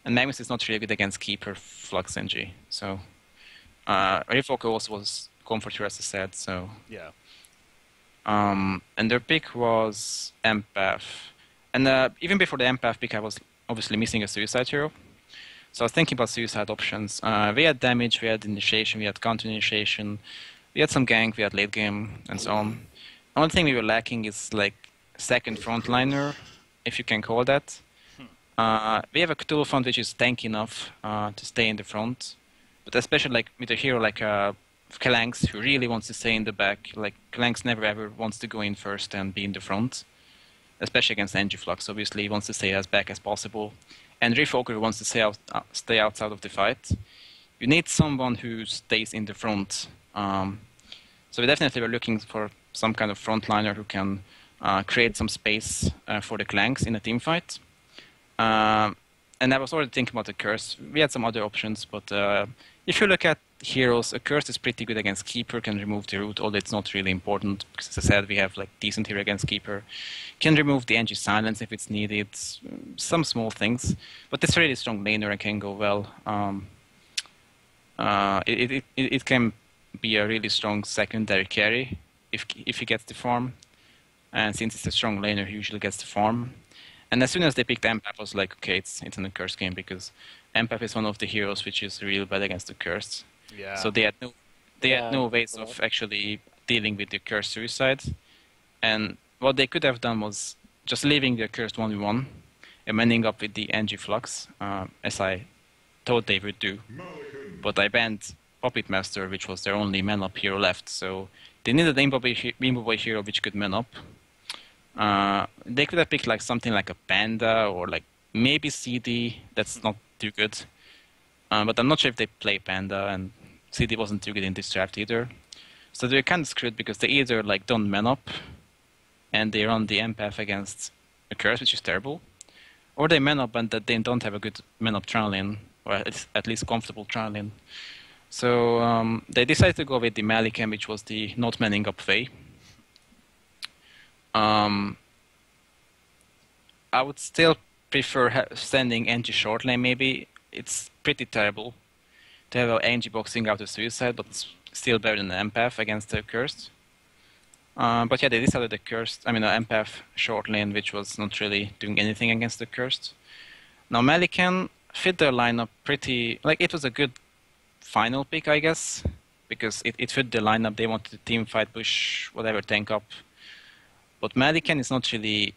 And Magnus is not really good against Keeper, Flux, NG. So, Riftwalker also was comfort hero, as I said, so... Yeah. And their pick was Empath. And even before the Empath pick, I was obviously missing a Suicide hero. So I was thinking about Suicide options. We had damage, we had initiation, we had counter-initiation, we had some gank, we had late game, and so on. The only thing we were lacking is, like, second frontliner, if you can call that. We have a Cthulhu front which is tanky enough to stay in the front, but especially like with a hero like Kalanx, who really wants to stay in the back. Like, Kalanx never ever wants to go in first and be in the front, especially against NG Flux. Obviously, he wants to stay as back as possible, and Riftwalker wants to stay outside of the fight. You need someone who stays in the front. So we definitely were looking for some kind of frontliner who can create some space for the Clanks in a team fight. And I was already thinking about the Curse. We had some other options, but if you look at heroes, a Curse is pretty good against Keeper, can remove the root, although it's not really important, because as I said, we have like decent hero against Keeper. Can remove the NG Silence if it's needed, some small things, but it's a really strong laner and can go well. It can be a really strong secondary carry if he gets the farm. And since it's a strong laner, he usually gets the farm. And as soon as they picked Empath, I was like, okay, it's an Curse game, because Empath is one of the heroes which is real bad against the Curse. Yeah. So they had no ways of actually dealing with the Cursed Suicide. And what they could have done was just leaving the Cursed 1v1 and ending up with the NG Flux, as I thought they would do. But I banned Puppet Master, which was their only man-up hero left, so they needed an immovable hero which could man-up. They could have picked like something like a Panda or like maybe CD. That's not too good. But I'm not sure if they play Panda, and CD wasn't too good in this draft either. So they're kind of screwed because they either like don't man up and they run the Empath against a Curse, which is terrible, or they man up and that they don't have a good man up trial lane, or at least comfortable trial lane. So they decided to go with the Malicam, which was the not manning up way. I would still prefer sending NG short lane maybe. It's pretty terrible to have an NG boxing out a Suicide, but it's still better than an Empath against the Cursed. But yeah, they decided the Cursed, an Empath short lane, which was not really doing anything against the Cursed. Now Malikan fit their lineup pretty, like it was a good final pick, I guess, because it fit the lineup. They wanted to team fight, push whatever tank up. But Malikan is not really,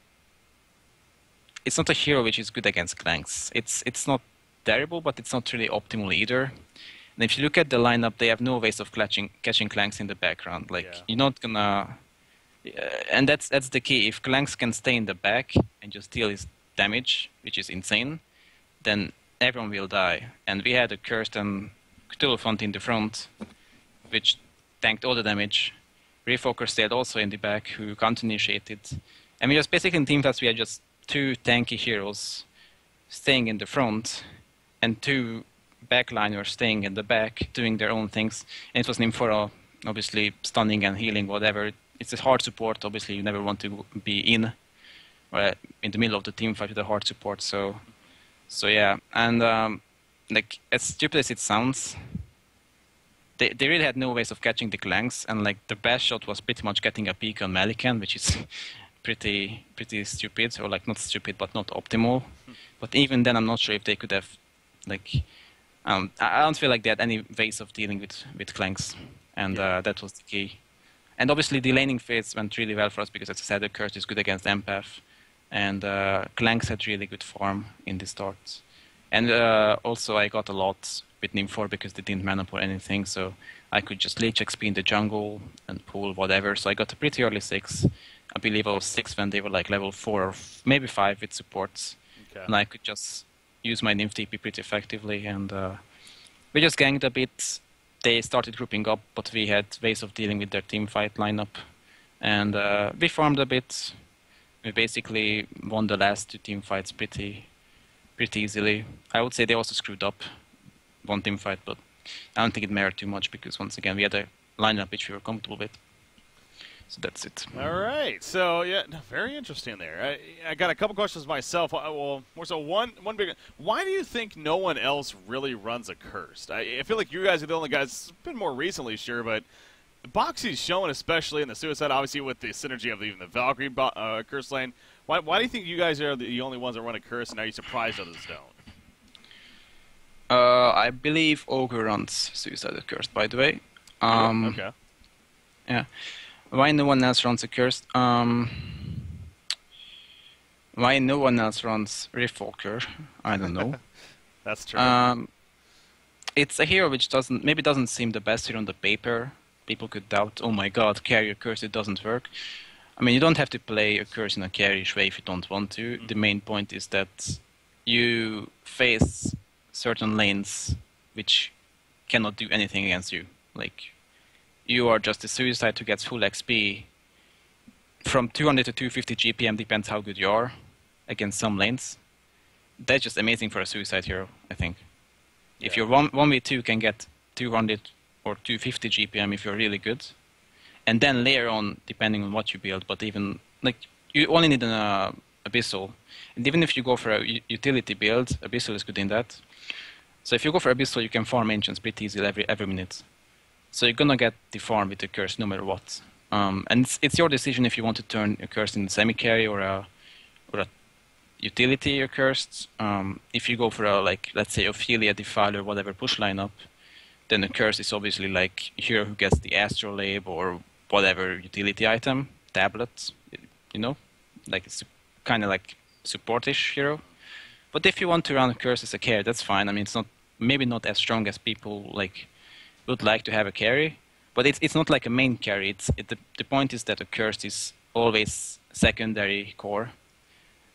it's not a hero which is good against Clanks. It's not terrible, but it's not really optimal either. And if you look at the lineup, they have no ways of catching Clanks in the background. Like, yeah. You're not gonna... and that's the key. If Clanks can stay in the back and just deal his damage, which is insane, then everyone will die. And we had a Cursed and Cthulhu front in the front, which tanked all the damage. Refocus stayed also in the back, who counter-initiated. And we was basically in team fights, we had just two tanky heroes staying in the front, and two backliners staying in the back, doing their own things. And it was Nymphora, obviously, stunning and healing, whatever. It's a hard support, obviously, you never want to be in the middle of the team fight with a hard support, so yeah. And, like, as stupid as it sounds, they really had no ways of catching the Clanks, and, like, the best shot was pretty much getting a peek on Malikan, which is pretty stupid, or like not stupid, but not optimal. But even then, I'm not sure if they could have, like, I don't feel like they had any ways of dealing with Clanks, and that was the key. And obviously, the laning phase went really well for us because, as I said, the Curse is good against Empath, and Clanks had really good farm in the start. And also, I got a lot with Nim 4 because they didn't mana pour anything, so I could just leech XP in the jungle and pull whatever. So I got a pretty early 6. I believe I was 6 when they were like level 4 or maybe 5 with supports. Okay. And I could just use my Nymph TP pretty effectively, and we just ganked a bit. They started grouping up, but we had ways of dealing with their team fight lineup. And we farmed a bit. We basically won the last 2 team fights pretty easily. I would say they also screwed up one team fight, but I don't think it mattered too much because, once again, we had a lineup which we were comfortable with. So that's it. All right. So, yeah, very interesting there. I got a couple questions myself. Well, more so one big. Why do you think no one else really runs a Cursed? I feel like you guys are the only guys. It's been more recently, sure, but Boxy's showing, especially in the Suicide, obviously with the synergy of even the Valkyrie Curse lane. Why do you think you guys are the only ones that run a Curse, and are you surprised others don't? I believe Ogre runs Suicide Cursed, by the way. Okay. Yeah. Why no one else runs a Cursed? Why no one else runs Riftwalker? I don't know. That's true. It's a hero which doesn't seem the best hero on the paper. People could doubt, oh my god, carry a Curse, it doesn't work. I mean, you don't have to play a Curse in a carry-ish way if you don't want to. The main point is that you face certain lanes which cannot do anything against you. Like, you are just a Suicide who gets full XP from 200 to 250 GPM, depends how good you are, against some lanes. That's just amazing for a Suicide hero, I think. Yeah. If your 1v2 can get 200 or 250 GPM if you're really good, and then layer on, depending on what you build, but even, like, you only need an Abyssal. And even if you go for a utility build, Abyssal is good in that. So if you go for Abyssal, you can farm Ancients pretty easily every minute. So you're gonna get the farm with the Curse no matter what. And it's your decision if you want to turn a Curse into semi-carry or a utility or Cursed. If you go for a, like, let's say Ophelia, Defiler, whatever push lineup, then the Curse is obviously like a hero who gets the Astrolabe or whatever utility item, tablet, you know? Like, it's kind of like supportish hero. But if you want to run a Curse as a carry, that's fine. I mean, it's maybe not as strong as people like would like to have a carry, but it's not like a main carry. The point is that a Curse is always secondary core,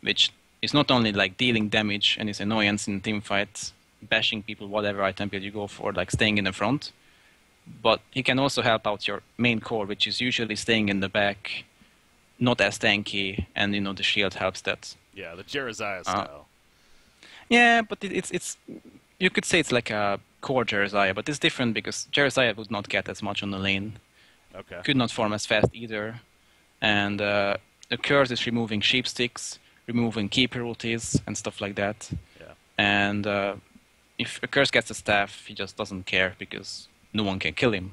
which is not only like dealing damage and is annoyance in team fights, bashing people, whatever item build you go for, like staying in the front, but he can also help out your main core, which is usually staying in the back, not as tanky, and the shield helps that. Yeah, the Jereziah style. Yeah, but it's you could say it's like a core Jereziah, but it's different because Jereziah would not get as much on the lane. Okay. Could not farm as fast either. And the Curse is removing sheep sticks, removing keeper ultis, and stuff like that. Yeah. And if a Curse gets a staff, he just doesn't care because no one can kill him.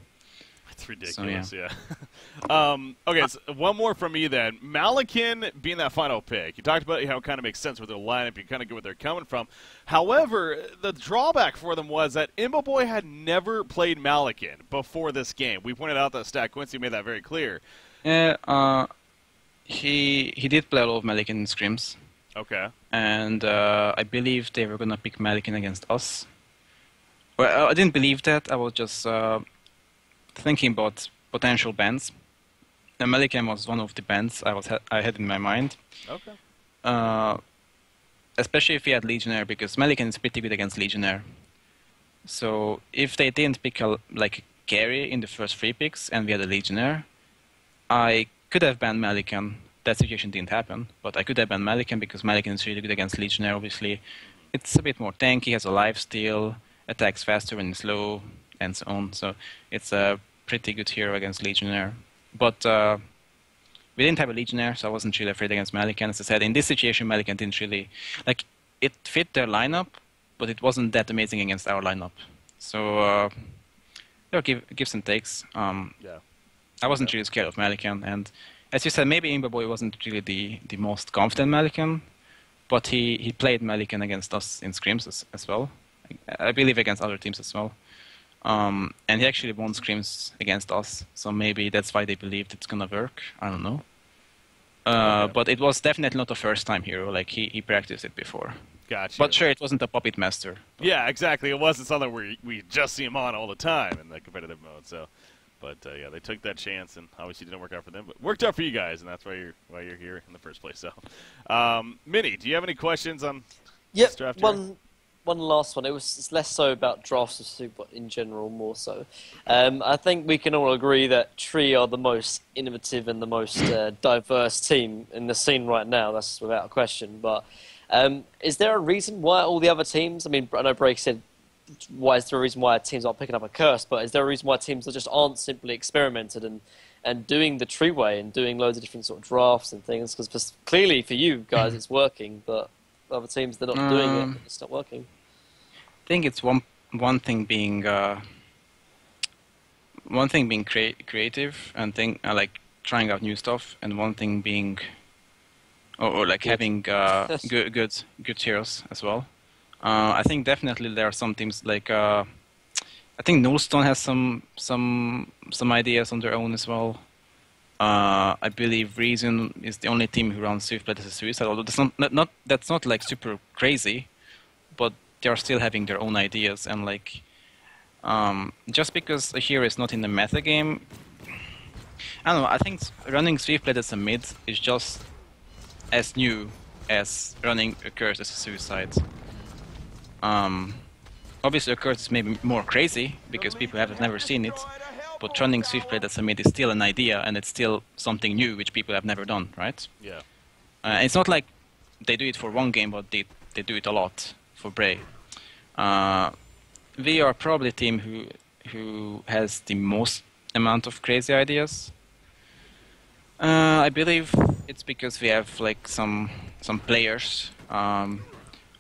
It's ridiculous, so, yeah. Okay, so one more from me then. Malakin being that final pick. You talked about how it kind of makes sense with their lineup. You kind of get where they're coming from. However, the drawback for them was that Imboboy had never played Malakin before this game. We pointed out that stat. Quincy made that very clear. Yeah, he did play a lot of Malakin in scrims. Okay. And I believe they were going to pick Malakin against us. Well, I didn't believe that. I was just thinking about potential bans. And Malakin was one of the bans I had in my mind. Okay. Especially if he had Legionnaire, because Malakin is pretty good against Legionnaire. So if they didn't pick a carry in the first 3 picks and we had a Legionnaire, I could have banned Malakin. That situation didn't happen, but I could have banned Malakin because Malakin is really good against Legionnaire, obviously. It's a bit more tanky, has a lifesteal, attacks faster when it's low, and so on. So it's a pretty good hero against Legionnaire. But we didn't have a Legionnaire, so I wasn't really afraid against Malakin. As I said, in this situation, Malakin didn't really... it fit their lineup, but it wasn't that amazing against our lineup. So, there are gives and takes. Yeah. I wasn't really scared of Malakin, and as you said, maybe Imberboy wasn't really the most confident Malikan, but he played Malikan against us in scrims as well. I believe against other teams as well. And he actually won scrims against us, so maybe that's why they believed it's gonna work. I don't know. Okay. But it was definitely not a first-time hero. Like he practiced it before. Gotcha. But sure, it wasn't a puppet master. Yeah, exactly. It wasn't something where we just see him on all the time in the competitive mode. So, but yeah, they took that chance, and obviously didn't work out for them, but worked out for you guys, and that's why you're here in the first place. So, Minnie, do you have any questions on this draft? One last one. It's less so about drafts of Super in general, more so. I think we can all agree that Tree are the most innovative and the most diverse team in the scene right now. That's without a question. But is there a reason why all the other teams? I mean, I know Break said, "Why is there a reason why teams aren't picking up a curse?" But is there a reason why teams just aren't simply experimented and doing the Tree way and doing loads of different sort of drafts and things? Because clearly for you guys it's working, but other teams they're not doing it. It's not working. I think it's one thing being creative and like trying out new stuff, and one thing being or like having good heroes as well. I think definitely there are some teams like I think Nullstone has some ideas on their own as well. I believe Reason is the only team who runs Swiftblade as a suicide, although that's not like super crazy, but they are still having their own ideas, and like just because a hero is not in the meta game, I don't know. I think running Swiftblade as a mid is just as new as running a curse as a suicide. Obviously, a curse is maybe more crazy because people have never seen it, but running Swiftblade as a mid is still an idea, and it's still something new which people have never done, right? Yeah. It's not like they do it for one game, but they do it a lot for Bray. We are probably a team who has the most amount of crazy ideas. I believe it's because we have like some players,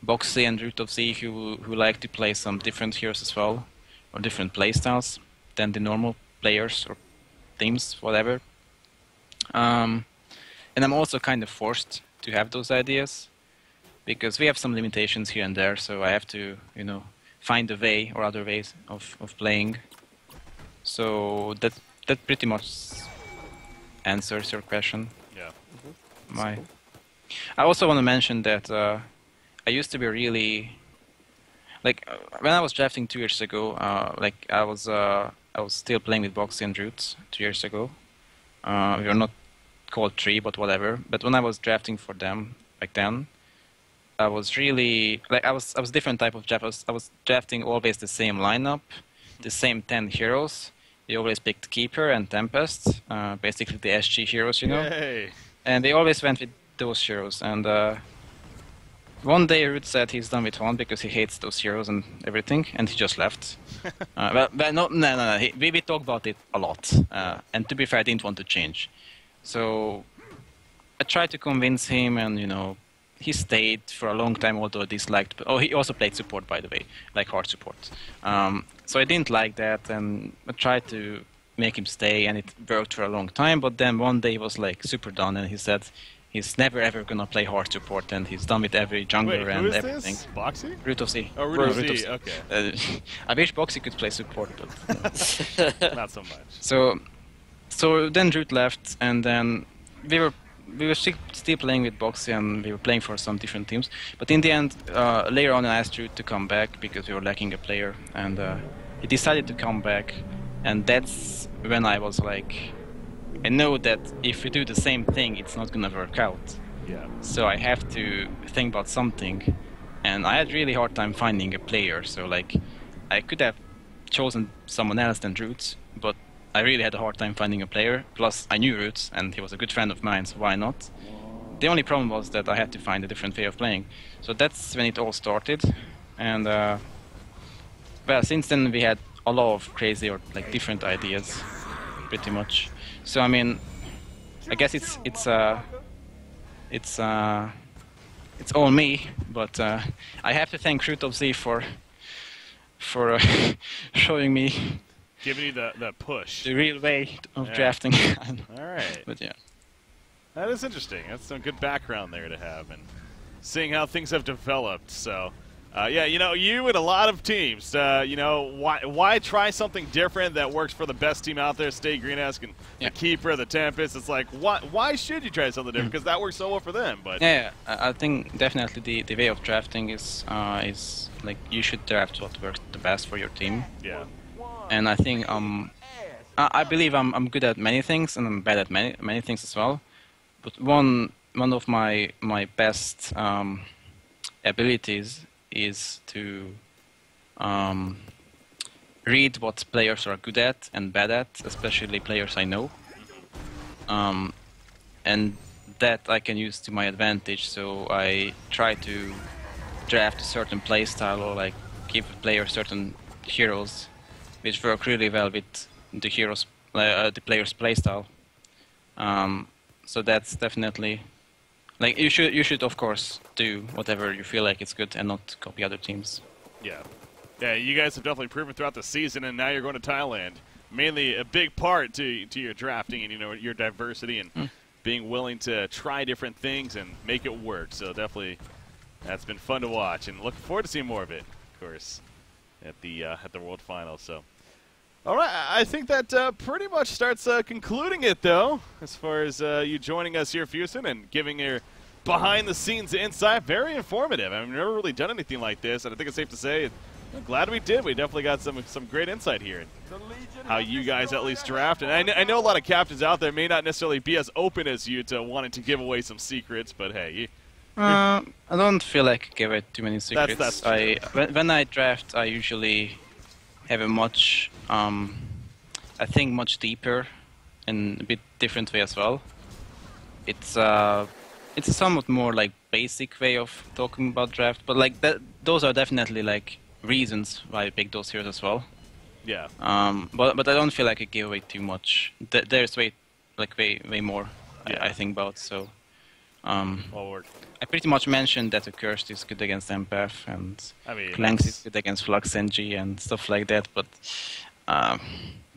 Boxy and Root of Z, who like to play some different heroes as well, or different playstyles than the normal players or teams, whatever. And I'm also kind of forced to have those ideas because we have some limitations here and there, so I have to, find a way or other ways of playing. So that pretty much answers your question. Yeah. Cool. I also want to mention that I used to be really when I was drafting 2 years ago. I was still playing with Boxy and Roots 2 years ago. We were not called Tree, but whatever. But when I was drafting for them back then, I was really I was different type of draft. I was drafting always the same lineup, the same 10 heroes. They always picked Keeper and Tempest, basically the SG heroes, Yay. And they always went with those heroes. And one day Root said he's done with one because he hates those heroes and everything, and he just left. No. We talked about it a lot, and to be fair, I didn't want to change. So I tried to convince him, and he stayed for a long time, although I disliked. Oh, he also played support, by the way, like hard support. So I didn't like that, and I tried to make him stay, and it worked for a long time. But then one day he was like super done, and he said he's never ever gonna play hard support, and he's done with every jungler. Wait, and who is everything. This? Boxy? Root of Z. Oh, Root of Z. Okay. I wish Boxy could play support, but Not so much. So then Root left, and then we were still playing with Boxy, and we were playing for some different teams. But in the end, later on, I asked Root to come back because we were lacking a player, and he decided to come back. And that's when I was like, I know that if we do the same thing, it's not gonna work out. Yeah. So I have to think about something, and I had really hard time finding a player. So like, I could have chosen someone else than Roots, but I really had a hard time finding a player. Plus, I knew Roots, and he was a good friend of mine, so why not? The only problem was that I had to find a different way of playing. So that's when it all started, and well, since then we had a lot of crazy or like different ideas, pretty much. So I mean, I guess it's all me, but I have to thank Root of Z for showing me Giving you the push. the real way of drafting. All right. But yeah. That is interesting. That's some good background there to have, and seeing how things have developed. So, yeah, you and a lot of teams, why try something different that works for the best team out there, Stay Green-esque, and the Keeper, the Tempest? It's like, why should you try something different? Because that works so well for them. But yeah, I think definitely the way of drafting is like you should draft what works the best for your team. Yeah. And I think I believe I'm good at many things, and I'm bad at many things as well. But one of my best abilities is to read what players are good at and bad at, especially players I know, and that I can use to my advantage. So I try to draft a certain playstyle, or like give a player certain heroes, which work really well with the player's playstyle. So that's definitely, like, you should of course do whatever you feel like it's good and not copy other teams. Yeah. Yeah, you guys have definitely proven throughout the season, and now you're going to Thailand. Mainly a big part to your drafting and your diversity and being willing to try different things and make it work. So definitely, that's been fun to watch, and looking forward to seeing more of it, of course, at the World Finals. So, all right, I think that pretty much starts concluding it, though, as far as you joining us here, Fusen, and giving your behind-the-scenes insight. Very informative. I mean, we've never really done anything like this, and I think it's safe to say, I'm glad we did. We definitely got some great insight here. How you guys at least draft. And I know a lot of captains out there may not necessarily be as open as you to wanting to give away some secrets, but hey. I don't feel like I give away too many secrets. That's true. When I draft, I usually have a much, I think much deeper and a bit different way as well. It's a somewhat more like basic way of talking about draft, but like those are definitely like reasons why I pick those heroes as well. Yeah. But I don't feel like I give away too much. There's way more. Yeah. I think about. So Well, I pretty much mentioned that Accursed is good against Empath, and I Clanks is good against Flux NG and stuff like that. But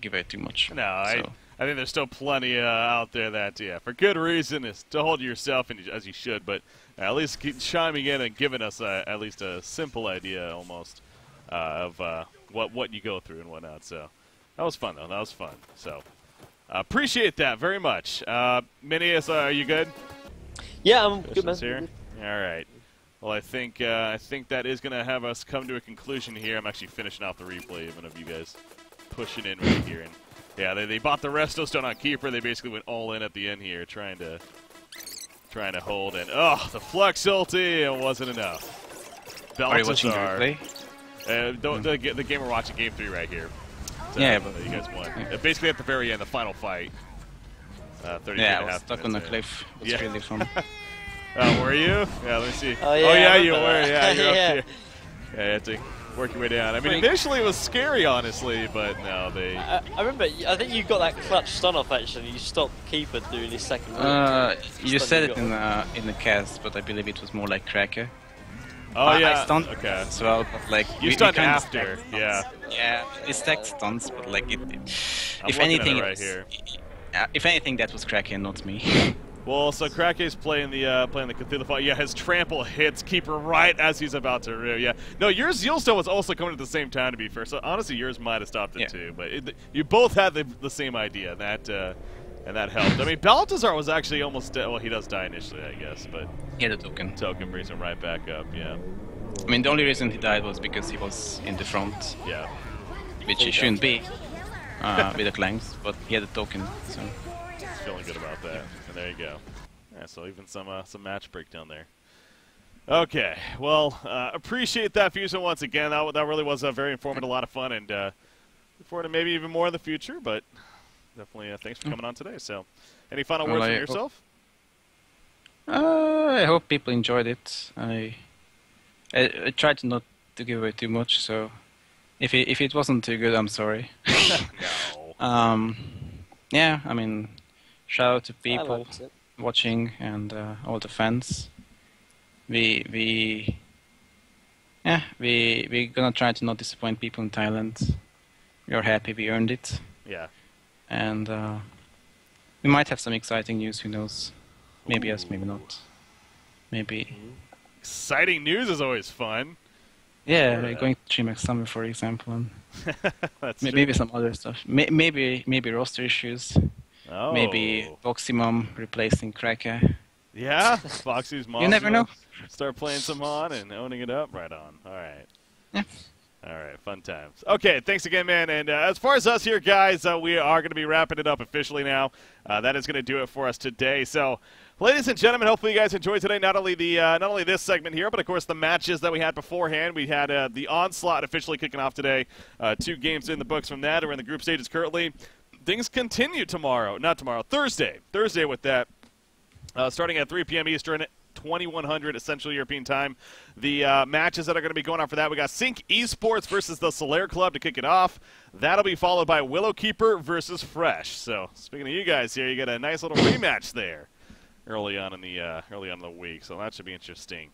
give away too much. No, So. I think there's still plenty out there that, for good reason, is to hold to yourself, and as you should, but at least keep chiming in and giving us at least a simple idea almost of what you go through and whatnot. So that was fun, though. That was fun. So appreciate that very much. Minius, are you good? Yeah, I'm good, man. Here? All right. Well, I think that is going to have us come to a conclusion here. I'm actually finishing off the replay, even of you guys pushing in right here. And yeah, they bought the Resto Stone on Keeper. They basically went all in at the end here, trying to hold. And the Flux ulti, it wasn't enough. Are you watching the Balthazar. replay? The game we're watching, Game 3 right here. So, Yeah, but you guys won. Yeah. Basically at the very end, the final fight. 32 Yeah, and I a was half stuck on the minutes in. cliff. It was really fun. Were you? Yeah, let me see. Oh, yeah, I you remember were. that. Yeah, you're Yeah. up here. Yeah, you had to work your way down. I mean, initially it was scary, honestly, but no, they... I remember, I think you got that clutch stun off actually. You stopped Keeper doing his second round. You Stun said you it got. in the cast, but I believe it was more like Cracker. Oh, yeah. I stunned okay. as well, but like You stunned kinda after, stacked yeah. stuns. Yeah, we stacked stunts, but like I'm if looking anything, at it right it was, here. If anything, that was Cracker, not me. Well, so Krake's playing the Cthulhu fight. Yeah, his trample hits Keeper right as he's about to reel. Yeah, no, yours Yellowstone was also coming at the same time. To be fair, so honestly, yours might have stopped it too. But you both had the same idea, and that helped. I mean, Balthazar was actually almost dead. Well, he does die initially, I guess, but He had a token. token brings him right back up. Yeah, I mean, the only reason he died was because he was in the front, yeah. which he shouldn't be with the Clanks, but he had a token. So Feeling good about that. And there you go. Yeah, so even some match breakdown there. Okay, well, appreciate that, Fusen, once again. That really was very informative, a lot of fun, and look forward to maybe even more in the future, but definitely thanks for coming on today. So, any final words from yourself? I hope people enjoyed it. I tried to not to give away too much, so if it wasn't too good, I'm sorry. No. Yeah, I mean, shout out to I people liked it. watching and all the fans. We're gonna try to not disappoint people in Thailand. We are happy we earned it, Yeah. and we might have some exciting news. Who knows? Maybe yes, maybe not. Maybe. Exciting news is always fun. Yeah, Sure. going to DreamHack Summer, for example, and That's maybe some other stuff. Maybe roster issues. Oh. Maybe Voximum replacing Kraka. Yeah, Foxy's mom. You never know. Start playing some Han and owning it up. Right on. All right. Yeah. All right, fun times. Okay, thanks again, man. And as far as us here, guys, we are going to be wrapping it up officially now. That is going to do it for us today. So, ladies and gentlemen, hopefully you guys enjoyed today. Not only this segment here, but of course the matches that we had beforehand. We had the Onslaught officially kicking off today. 2 games in the books from that. We're in the group stages currently. Things continue tomorrow. Not tomorrow. Thursday. Thursday with that. Starting at 3 p.m. Eastern. 2100 Central European Time. The matches that are going to be going on for that, we got Sync Esports versus the Solaire Club to kick it off. That'll be followed by Willowkeeper versus Fresh. So speaking of you guys here, you get a nice little rematch there early on in the week. So that should be interesting.